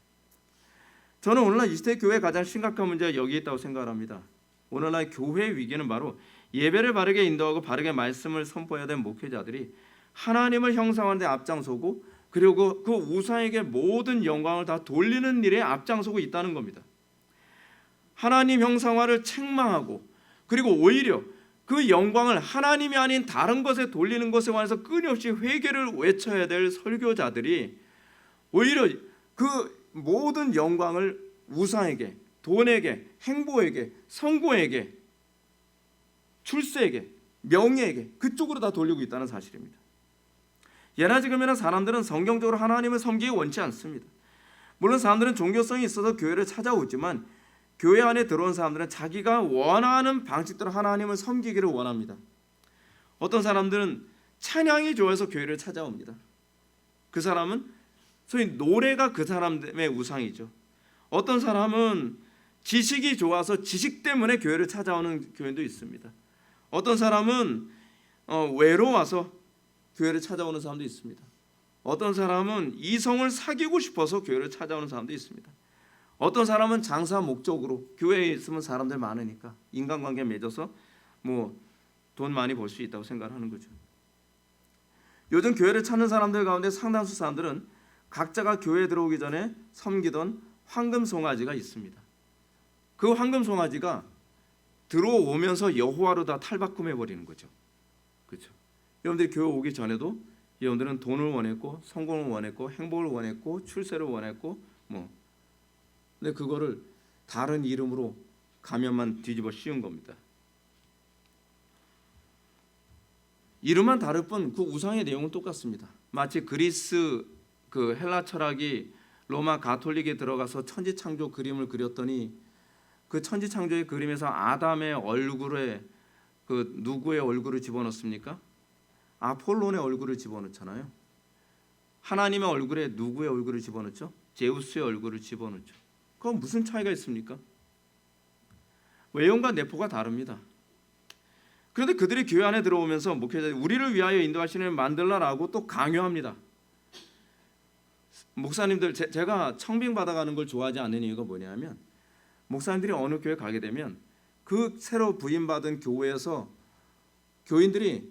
저는 오늘날 이 시대 교회의 가장 심각한 문제가 여기에 있다고 생각을 합니다. 오늘날 교회의 위기는 바로 예배를 바르게 인도하고 바르게 말씀을 선포해야 될 목회자들이 하나님을 형상하는 데 앞장서고 그리고 그 우상에게 모든 영광을 다 돌리는 일에 앞장서고 있다는 겁니다. 하나님 형상화를 책망하고 그리고 오히려 그 영광을 하나님이 아닌 다른 것에 돌리는 것에 관해서 끊임없이 회개를 외쳐야 될 설교자들이 오히려 그 모든 영광을 우상에게, 돈에게, 행복에게, 성공에게, 출세에게, 명예에게 그쪽으로 다 돌리고 있다는 사실입니다. 예나 지금이나 사람들은 성경적으로 하나님을 섬기기 원치 않습니다. 물론 사람들은 종교성이 있어서 교회를 찾아오지만 교회 안에 들어온 사람들은 자기가 원하는 방식대로 하나님을 섬기기를 원합니다. 어떤 사람들은 찬양이 좋아서 교회를 찾아옵니다. 그 사람은 소위 노래가 그 사람의 우상이죠. 어떤 사람은 지식이 좋아서 지식 때문에 교회를 찾아오는 교인도 있습니다. 어떤 사람은 외로워서 교회를 찾아오는 사람도 있습니다. 어떤 사람은 이성을 사귀고 싶어서 교회를 찾아오는 사람도 있습니다. 어떤 사람은 장사 목적으로, 교회에 있으면 사람들 많으니까 인간관계 맺어서 돈 많이 벌 수 있다고 생각하는 거죠. 요즘 교회를 찾는 사람들 가운데 상당수 사람들은 각자가 교회에 들어오기 전에 섬기던 황금 송아지가 있습니다. 그 황금 송아지가 들어오면서 여호와로 다 탈바꿈해 버리는 거죠. 그렇죠? 여러분들이 교회 오기 전에도 여러분들은 돈을 원했고, 성공을 원했고, 행복을 원했고, 출세를 원했고, 근데 그거를 다른 이름으로 가면만 뒤집어 씌운 겁니다. 이름만 다를 뿐 그 우상의 내용은 똑같습니다. 마치 그리스 헬라 철학이 로마 가톨릭에 들어가서 천지창조 그림을 그렸더니 그 천지창조의 그림에서 아담의 얼굴에 누구의 얼굴을 집어넣습니까? 아폴론의 얼굴을 집어넣잖아요. 하나님의 얼굴에 누구의 얼굴을 집어넣죠? 제우스의 얼굴을 집어넣죠. 그건 무슨 차이가 있습니까? 외형과 내포가 다릅니다. 그런데 그들이 교회 안에 들어오면서 목회자들이 우리를 위하여 인도하시는 만들라라고 또 강요합니다. 목사님들, 제가 청빙 받아가는 걸 좋아하지 않는 이유가 뭐냐면, 목사님들이 어느 교회 가게 되면 그 새로 부임받은 교회에서 교인들이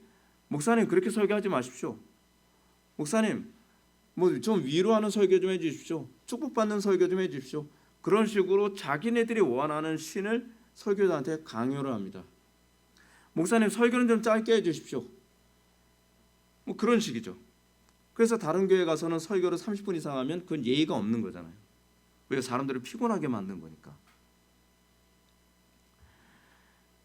목사님 그렇게 설교하지 마십시오. 목사님 좀 위로하는 설교 좀 해주십시오. 축복받는 설교 좀 해주십시오. 그런 식으로 자기네들이 원하는 신을 설교자한테 강요를 합니다. 목사님 설교는 좀 짧게 해주십시오. 그런 식이죠. 그래서 다른 교회 가서는 설교를 30분 이상 하면 그건 예의가 없는 거잖아요. 왜? 사람들을 피곤하게 만든 거니까.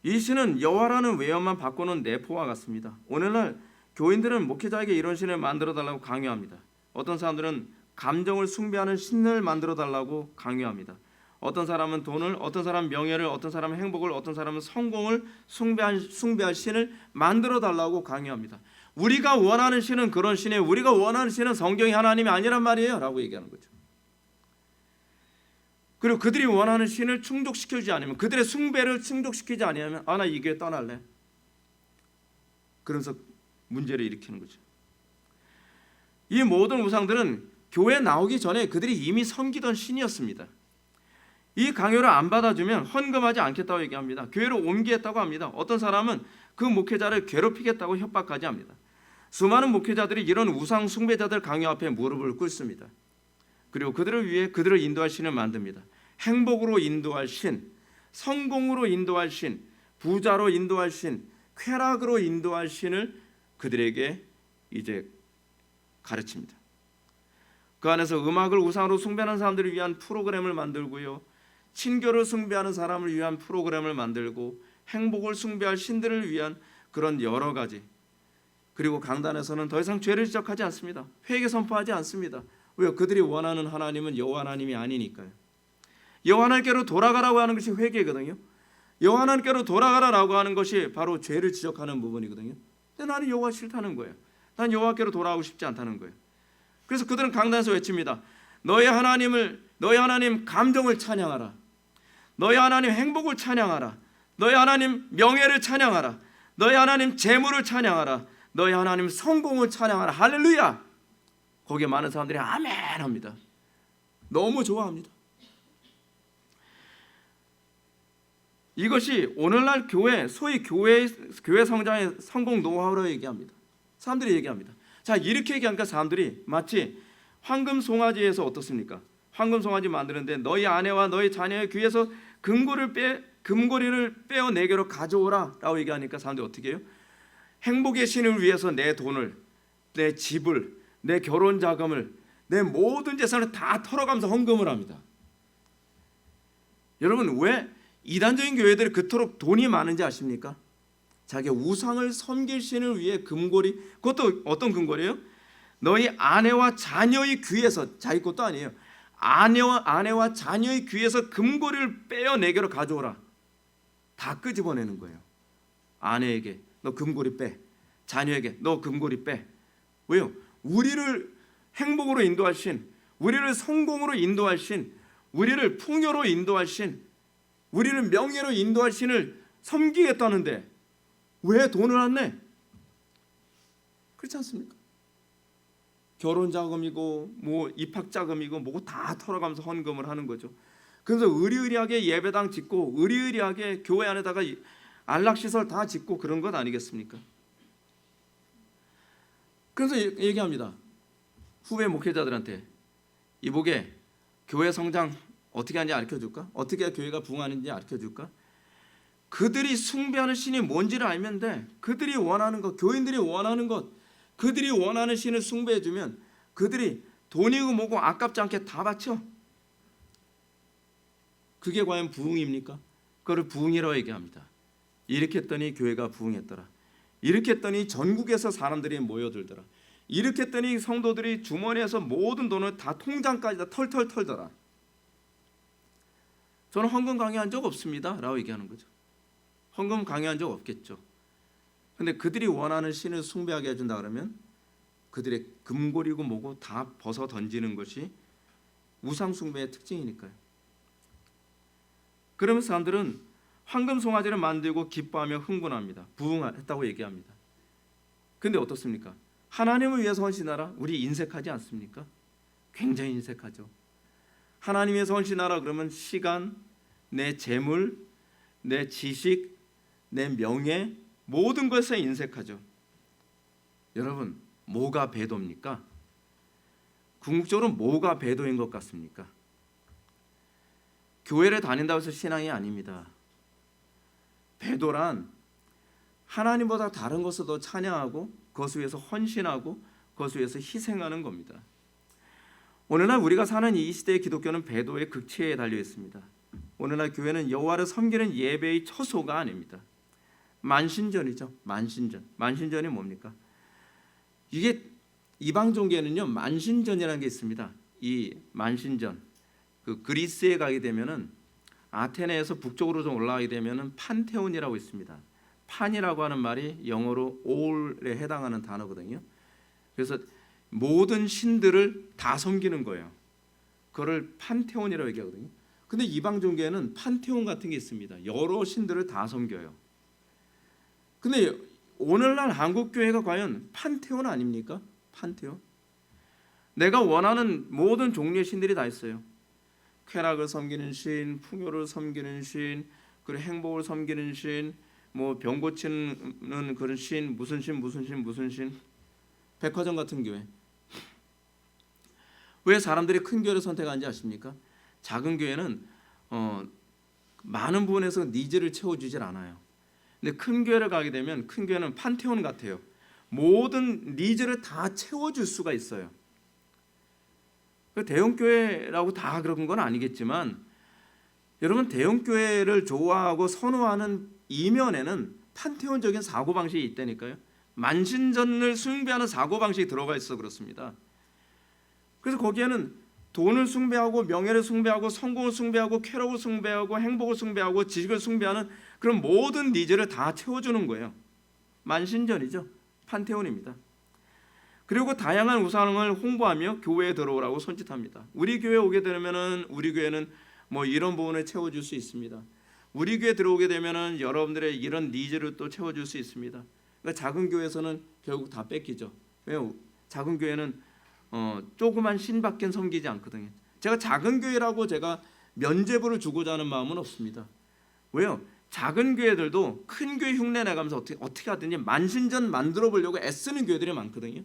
이 신은 여호와라는 외형만 바꾸는 내포와 같습니다. 오늘날 교인들은 목회자에게 이런 신을 만들어 달라고 강요합니다. 어떤 사람들은 감정을 숭배하는 신을 만들어 달라고 강요합니다. 어떤 사람은 돈을, 어떤 사람은 명예를, 어떤 사람은 행복을, 어떤 사람은 성공을 숭배할 신을 만들어 달라고 강요합니다. 우리가 원하는 신은 그런 신이에요. 우리가 원하는 신은 성경의 하나님이 아니란 말이에요 라고 얘기하는 거죠. 그리고 그들이 원하는 신을 충족시키지 않으면, 그들의 숭배를 충족시키지 않으면 나 이 교회 떠날래. 그러면서 문제를 일으키는 거죠. 이 모든 우상들은 교회에 나오기 전에 그들이 이미 섬기던 신이었습니다. 이 강요를 안 받아주면 헌금하지 않겠다고 얘기합니다. 교회로 옮기겠다고 합니다. 어떤 사람은 그 목회자를 괴롭히겠다고 협박까지 합니다. 수많은 목회자들이 이런 우상 숭배자들 강요 앞에 무릎을 꿇습니다. 그리고 그들을 위해 그들을 인도할 신을 만듭니다. 행복으로 인도할 신, 성공으로 인도할 신, 부자로 인도할 신, 쾌락으로 인도할 신을 그들에게 이제 가르칩니다. 그 안에서 음악을 우상으로 숭배하는 사람들을 위한 프로그램을 만들고요, 친교를 숭배하는 사람을 위한 프로그램을 만들고, 행복을 숭배할 신들을 위한 그런 여러 가지. 그리고 강단에서는 더 이상 죄를 지적하지 않습니다. 회개 선포하지 않습니다. 왜요? 그들이 원하는 하나님은 여호와 하나님이 아니니까요. 여호와 하나님께로 돌아가라고 하는 것이 회개거든요. 여호와 하나님께로 돌아가라라고 하는 것이 바로 죄를 지적하는 부분이거든요. 근데 나는 여호와 싫다는 거예요. 난 여호와께로 돌아가고 싶지 않다는 거예요. 그래서 그들은 강단에서 외칩니다. 너의 하나님 감정을 찬양하라. 너의 하나님 행복을 찬양하라. 너의 하나님 명예를 찬양하라. 너의 하나님 재물을 찬양하라. 너의 하나님 성공을 찬양하라. 할렐루야. 거기에 많은 사람들이 아멘 합니다. 너무 좋아합니다. 이것이 오늘날 교회, 소위 교회 성장의 성공 노하우라고 얘기합니다. 사람들이 얘기합니다. 자, 이렇게 얘기하니까 사람들이 마치 황금 송아지에서 어떻습니까? 황금 송아지 만드는데 너희 아내와 너희 자녀의 귀에서 금고리를 빼어 내게로 가져오라 라고 얘기하니까 사람들이 어떻게 해요? 행복의 신을 위해서 내 돈을, 내 집을, 내 결혼 자금을, 내 모든 재산을 다 털어가면서 헌금을 합니다. 여러분, 왜 이단적인 교회들이 그토록 돈이 많은지 아십니까? 자기 우상을 섬길 신을 위해 금고리, 그것도 어떤 금고리예요? 너희 아내와 자녀의 귀에서, 자기 것도 아니에요. 아내와 자녀의 귀에서 금고리를 빼어 내게로 가져오라. 다 끄집어내는 거예요. 아내에게 너 금고리 빼, 자녀에게 너 금고리 빼. 왜요? 우리를 행복으로 인도할 신, 우리를 성공으로 인도할 신, 우리를 풍요로 인도할 신, 우리를 명예로 인도할 신을 섬기겠다는데 왜 돈을 안 내? 그렇지 않습니까? 결혼 자금이고 뭐 입학 자금이고 뭐고 다 털어가면서 헌금을 하는 거죠. 그래서 의리의리하게 예배당 짓고 의리의리하게 교회 안에다가 안락시설 다 짓고 그런 것 아니겠습니까? 그래서 얘기합니다. 후배 목회자들한테 이보게 교회 성장 어떻게 하는지 가르쳐줄까? 어떻게 해야 교회가 부흥하는지 가르쳐줄까? 그들이 숭배하는 신이 뭔지를 알면 돼. 그들이 원하는 것, 교인들이 원하는 것, 그들이 원하는 신을 숭배해주면 그들이 돈이고 뭐고 아깝지 않게 다 바쳐. 그게 과연 부흥입니까? 그걸 부흥이라고 얘기합니다. 이렇게 했더니 교회가 부흥했더라. 이렇게 했더니 전국에서 사람들이 모여들더라. 이렇게 했더니 성도들이 주머니에서 모든 돈을 다 통장까지 다 털털 털더라. 저는 헌금 강요한 적 없습니다 라고 얘기하는 거죠. 헌금 강요한 적 없겠죠. 근데 그들이 원하는 신을 숭배하게 해준다 그러면 그들의 금고리고 뭐고 다 벗어 던지는 것이 우상 숭배의 특징이니까요. 그러면서 사람들은 황금 송아지를 만들고 기뻐하며 흥분합니다. 부흥했다고 얘기합니다. 근데 어떻습니까? 하나님을 위해서 헌신하라. 우리 인색하지 않습니까? 굉장히 인색하죠. 하나님 위해서 헌신하라 그러면 시간, 내 재물, 내 지식, 내 명예 모든 것에 인색하죠. 여러분, 뭐가 배도입니까? 궁극적으로 뭐가 배도인 것 같습니까? 교회를 다닌다고 해서 신앙이 아닙니다. 배도란 하나님보다 다른 것을 더 찬양하고 그것을 위해서 헌신하고 그것을 위해서 희생하는 겁니다. 오늘날 우리가 사는 이 시대의 기독교는 배도의 극치에 달려 있습니다. 오늘날 교회는 여호와를 섬기는 예배의 처소가 아닙니다. 만신전이죠. 만신전이 뭡니까? 이게 이방 종교에는요 만신전이라는 게 있습니다. 이 만신전 그 그리스에 가게 되면은 아테네에서 북쪽으로 좀 올라가게 되면은 판테온이라고 있습니다. 판이라고 하는 말이 영어로 all에 해당하는 단어거든요. 그래서 모든 신들을 다 섬기는 거예요. 그거를 판테온이라고 얘기하거든요. 근데 이방 종교에는 판테온 같은 게 있습니다. 여러 신들을 다 섬겨요. 근데 오늘날 한국 교회가 과연 판테온 아닙니까? 판테온. 내가 원하는 모든 종류의 신들이 다 있어요. 쾌락을 섬기는 신, 풍요를 섬기는 신, 그리고 행복을 섬기는 신, 뭐 병 고치는 그런 신, 무슨 신, 백화점 같은 교회. 왜 사람들이 큰 교회를 선택하는지 아십니까? 작은 교회는 많은 부분에서 니즈를 채워주질 않아요. 근데 큰 교회를 가게 되면 큰 교회는 판테온 같아요. 모든 니즈를 다 채워줄 수가 있어요. 대형 교회라고 다 그런 건 아니겠지만 여러분 대형 교회를 좋아하고 선호하는 이면에는 판테온적인 사고방식이 있다니까요. 만신전을 숭배하는 사고방식이 들어가 있어 그렇습니다. 그래서 거기에는 돈을 숭배하고 명예를 숭배하고 성공을 숭배하고 쾌락을 숭배하고 행복을 숭배하고 지식을 숭배하는 그런 모든 니즈를 다 채워주는 거예요. 만신전이죠. 판테온입니다. 그리고 다양한 우상을 홍보하며 교회에 들어오라고 손짓합니다. 우리 교회에 오게 되면은 우리 교회는 뭐 이런 부분을 채워줄 수 있습니다. 우리 교회에 들어오게 되면은 여러분들의 이런 니즈를 또 채워줄 수 있습니다. 그러니까 작은 교회에서는 결국 다 뺏기죠. 왜요? 작은 교회는 조그만 신밖에 섬기지 않거든요. 제가 작은 교회라고 제가 면죄부를 주고자 하는 마음은 없습니다. 왜요? 작은 교회들도 큰 교회 흉내 내가면서 어떻게 하든지 만신전 만들어 보려고 애쓰는 교회들이 많거든요.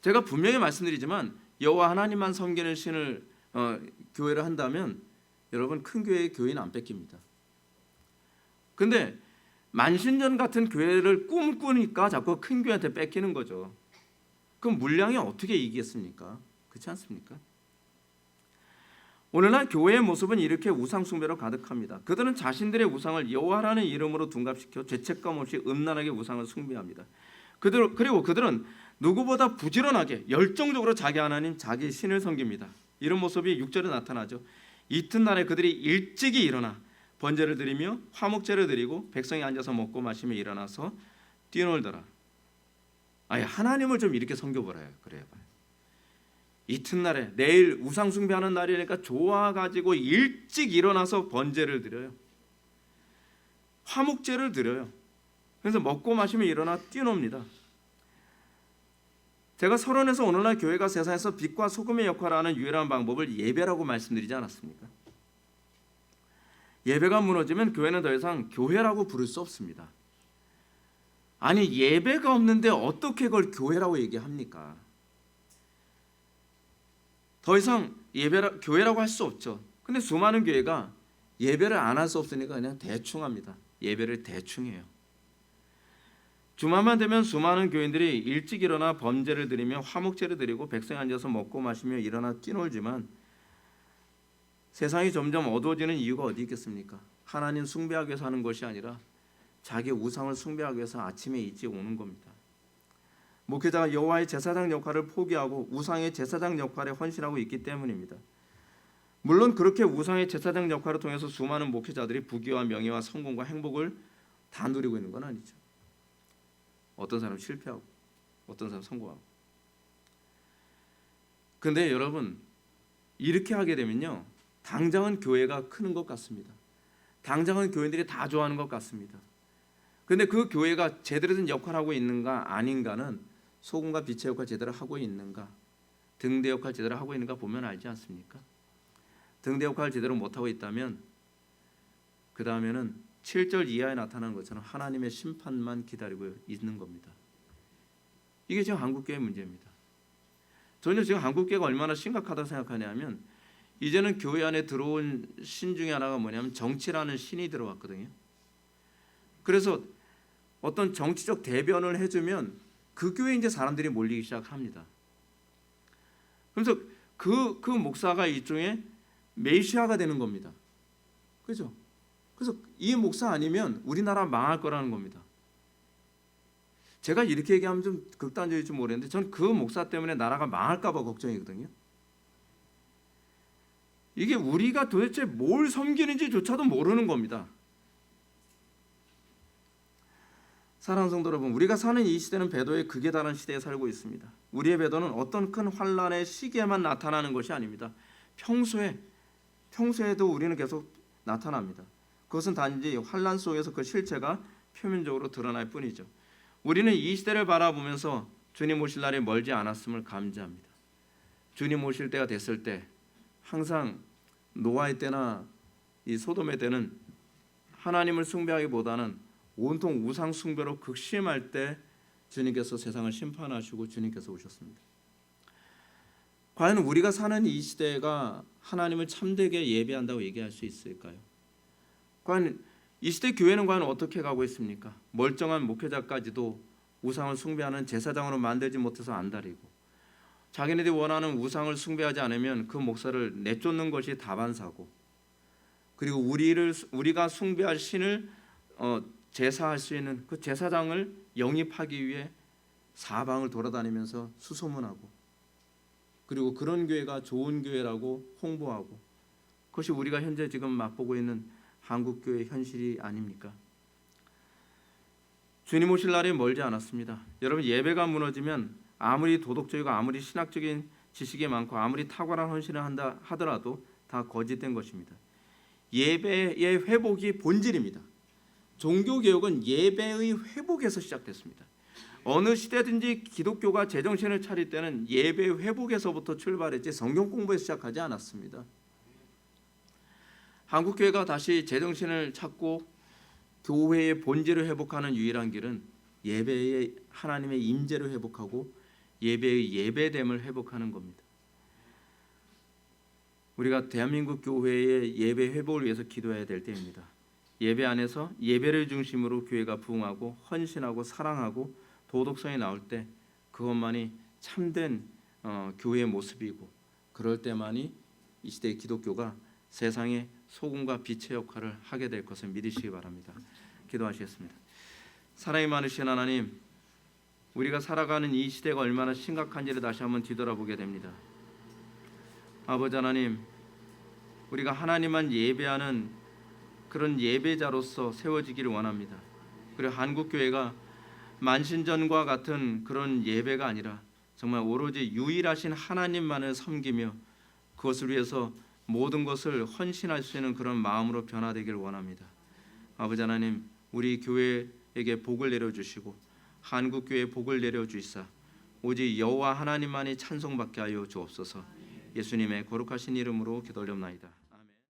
제가 분명히 말씀드리지만 여호와 하나님만 섬기는 신을 교회를 한다면 여러분 큰 교회의 교인은 안 뺏깁니다. 근데 만신전 같은 교회를 꿈꾸니까 자꾸 큰 교회한테 뺏기는 거죠. 그럼 물량이 어떻게 이기겠습니까? 그렇지 않습니까? 오늘날 교회의 모습은 이렇게 우상 숭배로 가득합니다. 그들은 자신들의 우상을 여호와라는 이름으로 둔갑시켜 죄책감 없이 음란하게 우상을 숭배합니다. 그리고 그들은 누구보다 부지런하게 열정적으로 자기 하나님, 자기 신을 섬깁니다. 이런 모습이 6절에 나타나죠. 이튿날에 그들이 일찍이 일어나 번제를 드리며 화목제를 드리고 백성이 앉아서 먹고 마시며 일어나서 뛰놀더라. 아예 하나님을 좀 이렇게 섬겨보라요. 그래요. 이튿날에 내일 우상 숭배하는 날이니까 좋아가지고 일찍 일어나서 번제를 드려요. 화목제를 드려요. 그래서 먹고 마시면 일어나 뛰노니다. 제가 서론에서 오늘날 교회가 세상에서 빛과 소금의 역할을 하는 유일한 방법을 예배라고 말씀드리지 않았습니까? 예배가 무너지면 교회는 더 이상 교회라고 부를 수 없습니다. 아니, 예배가 없는데 어떻게 그걸 교회라고 얘기합니까? 더 이상 교회라고 할 수 없죠. 근데 수많은 교회가 예배를 안 할 수 없으니까 그냥 대충 합니다. 예배를 대충 해요. 주말만 되면 수많은 교인들이 일찍 일어나 번제를 드리며 화목제를 드리고 백성이 앉아서 먹고 마시며 일어나 뛰놀지만 세상이 점점 어두워지는 이유가 어디 있겠습니까? 하나님 숭배하기 위해서 하는 것이 아니라 자기 우상을 숭배하기 위해서 아침에 일찍 오는 겁니다. 목회자가 여호와의 제사장 역할을 포기하고 우상의 제사장 역할에 헌신하고 있기 때문입니다. 물론 그렇게 우상의 제사장 역할을 통해서 수많은 목회자들이 부귀와 명예와 성공과 행복을 다 누리고 있는 건 아니죠. 어떤 사람은 실패하고 어떤 사람은 성공하고. 근데 여러분, 이렇게 하게 되면요, 당장은 교회가 크는 것 같습니다. 당장은 교인들이 다 좋아하는 것 같습니다. 근데 그 교회가 제대로 된 역할을 하고 있는가 아닌가는 소금과 빛의 역할 제대로 하고 있는가, 등대 역할 제대로 하고 있는가 보면 알지 않습니까? 등대 역할을 제대로 못하고 있다면 그 다음에는 7절 이하에 나타나는 것처럼 하나님의 심판만 기다리고 있는 겁니다. 이게 지금 한국교회 문제입니다. 저는 지금 한국교회가 얼마나 심각하다고 생각하냐면, 이제는 교회 안에 들어온 신 중에 하나가 뭐냐면 정치라는 신이 들어왔거든요. 그래서 어떤 정치적 대변을 해주면 그 교회에 이제 사람들이 몰리기 시작합니다. 그래서 그 목사가 일종의 메시아가 되는 겁니다. 그죠? 그래서 이 목사 아니면 우리나라 망할 거라는 겁니다. 제가 이렇게 얘기하면 좀 극단적일지 모르겠는데 전 그 목사 때문에 나라가 망할까 봐 걱정이거든요. 이게 우리가 도대체 뭘 섬기는지조차도 모르는 겁니다. 사랑하는 성도 여러분, 우리가 사는 이 시대는 배도의 극에 달한 시대에 살고 있습니다. 우리의 배도는 어떤 큰 환난의 시기에만 나타나는 것이 아닙니다. 평소에도 우리는 계속 나타납니다. 그것은 단지 환난 속에서 그 실체가 표면적으로 드러날 뿐이죠. 우리는 이 시대를 바라보면서 주님 오실 날이 멀지 않았음을 감지합니다. 주님 오실 때가 됐을 때 항상 노아의 때나 이 소돔의 때는 하나님을 숭배하기보다는 온통 우상 숭배로 극심할 때 주님께서 세상을 심판하시고 주님께서 오셨습니다. 과연 우리가 사는 이 시대가 하나님을 참되게 예배한다고 얘기할 수 있을까요? 과연 이 시대 교회는 과연 어떻게 가고 있습니까? 멀쩡한 목회자까지도 우상을 숭배하는 제사장으로 만들지 못해서 안달이고, 자기네들이 원하는 우상을 숭배하지 않으면 그 목사를 내쫓는 것이 다반사고, 그리고 우리가 숭배할 신을 제사할 수 있는 그 제사장을 영입하기 위해 사방을 돌아다니면서 수소문하고, 그리고 그런 교회가 좋은 교회라고 홍보하고, 그것이 우리가 현재 지금 맛보고 있는 한국교회의 현실이 아닙니까? 주님 오실 날이 멀지 않았습니다. 여러분, 예배가 무너지면 아무리 도덕적이고 아무리 신학적인 지식이 많고 아무리 탁월한 헌신을 한다 하더라도 다 거짓된 것입니다. 예배의 회복이 본질입니다. 종교개혁은 예배의 회복에서 시작됐습니다. 어느 시대든지 기독교가 제정신을 차릴 때는 예배 회복에서부터 출발했지 성경 공부에서 시작하지 않았습니다. 한국교회가 다시 제정신을 찾고 교회의 본질을 회복하는 유일한 길은 예배의 하나님의 임재를 회복하고 예배의 예배됨을 회복하는 겁니다. 우리가 대한민국 교회의 예배 회복을 위해서 기도해야 될 때입니다. 예배 안에서 예배를 중심으로 교회가 부흥하고 헌신하고 사랑하고 도덕성이 나올 때 그것만이 참된 교회의 모습이고, 그럴 때만이 이 시대의 기독교가 세상의 소금과 빛의 역할을 하게 될 것을 믿으시기 바랍니다. 기도하시겠습니다. 사랑이 많으신 하나님, 우리가 살아가는 이 시대가 얼마나 심각한지를 다시 한번 뒤돌아보게 됩니다. 아버지 하나님, 우리가 하나님만 예배하는 그런 예배자로서 세워지기를 원합니다. 그리고 한국교회가 만신전과 같은 그런 예배가 아니라 정말 오로지 유일하신 하나님만을 섬기며 그것을 위해서 모든 것을 헌신할 수 있는 그런 마음으로 변화되길 원합니다. 아버지 하나님, 우리 교회에게 복을 내려주시고 한국 교회에 복을 내려주시사 오직 여호와 하나님만이 찬송받게 하여 주옵소서. 예수님의 거룩하신 이름으로 기도드립나이다.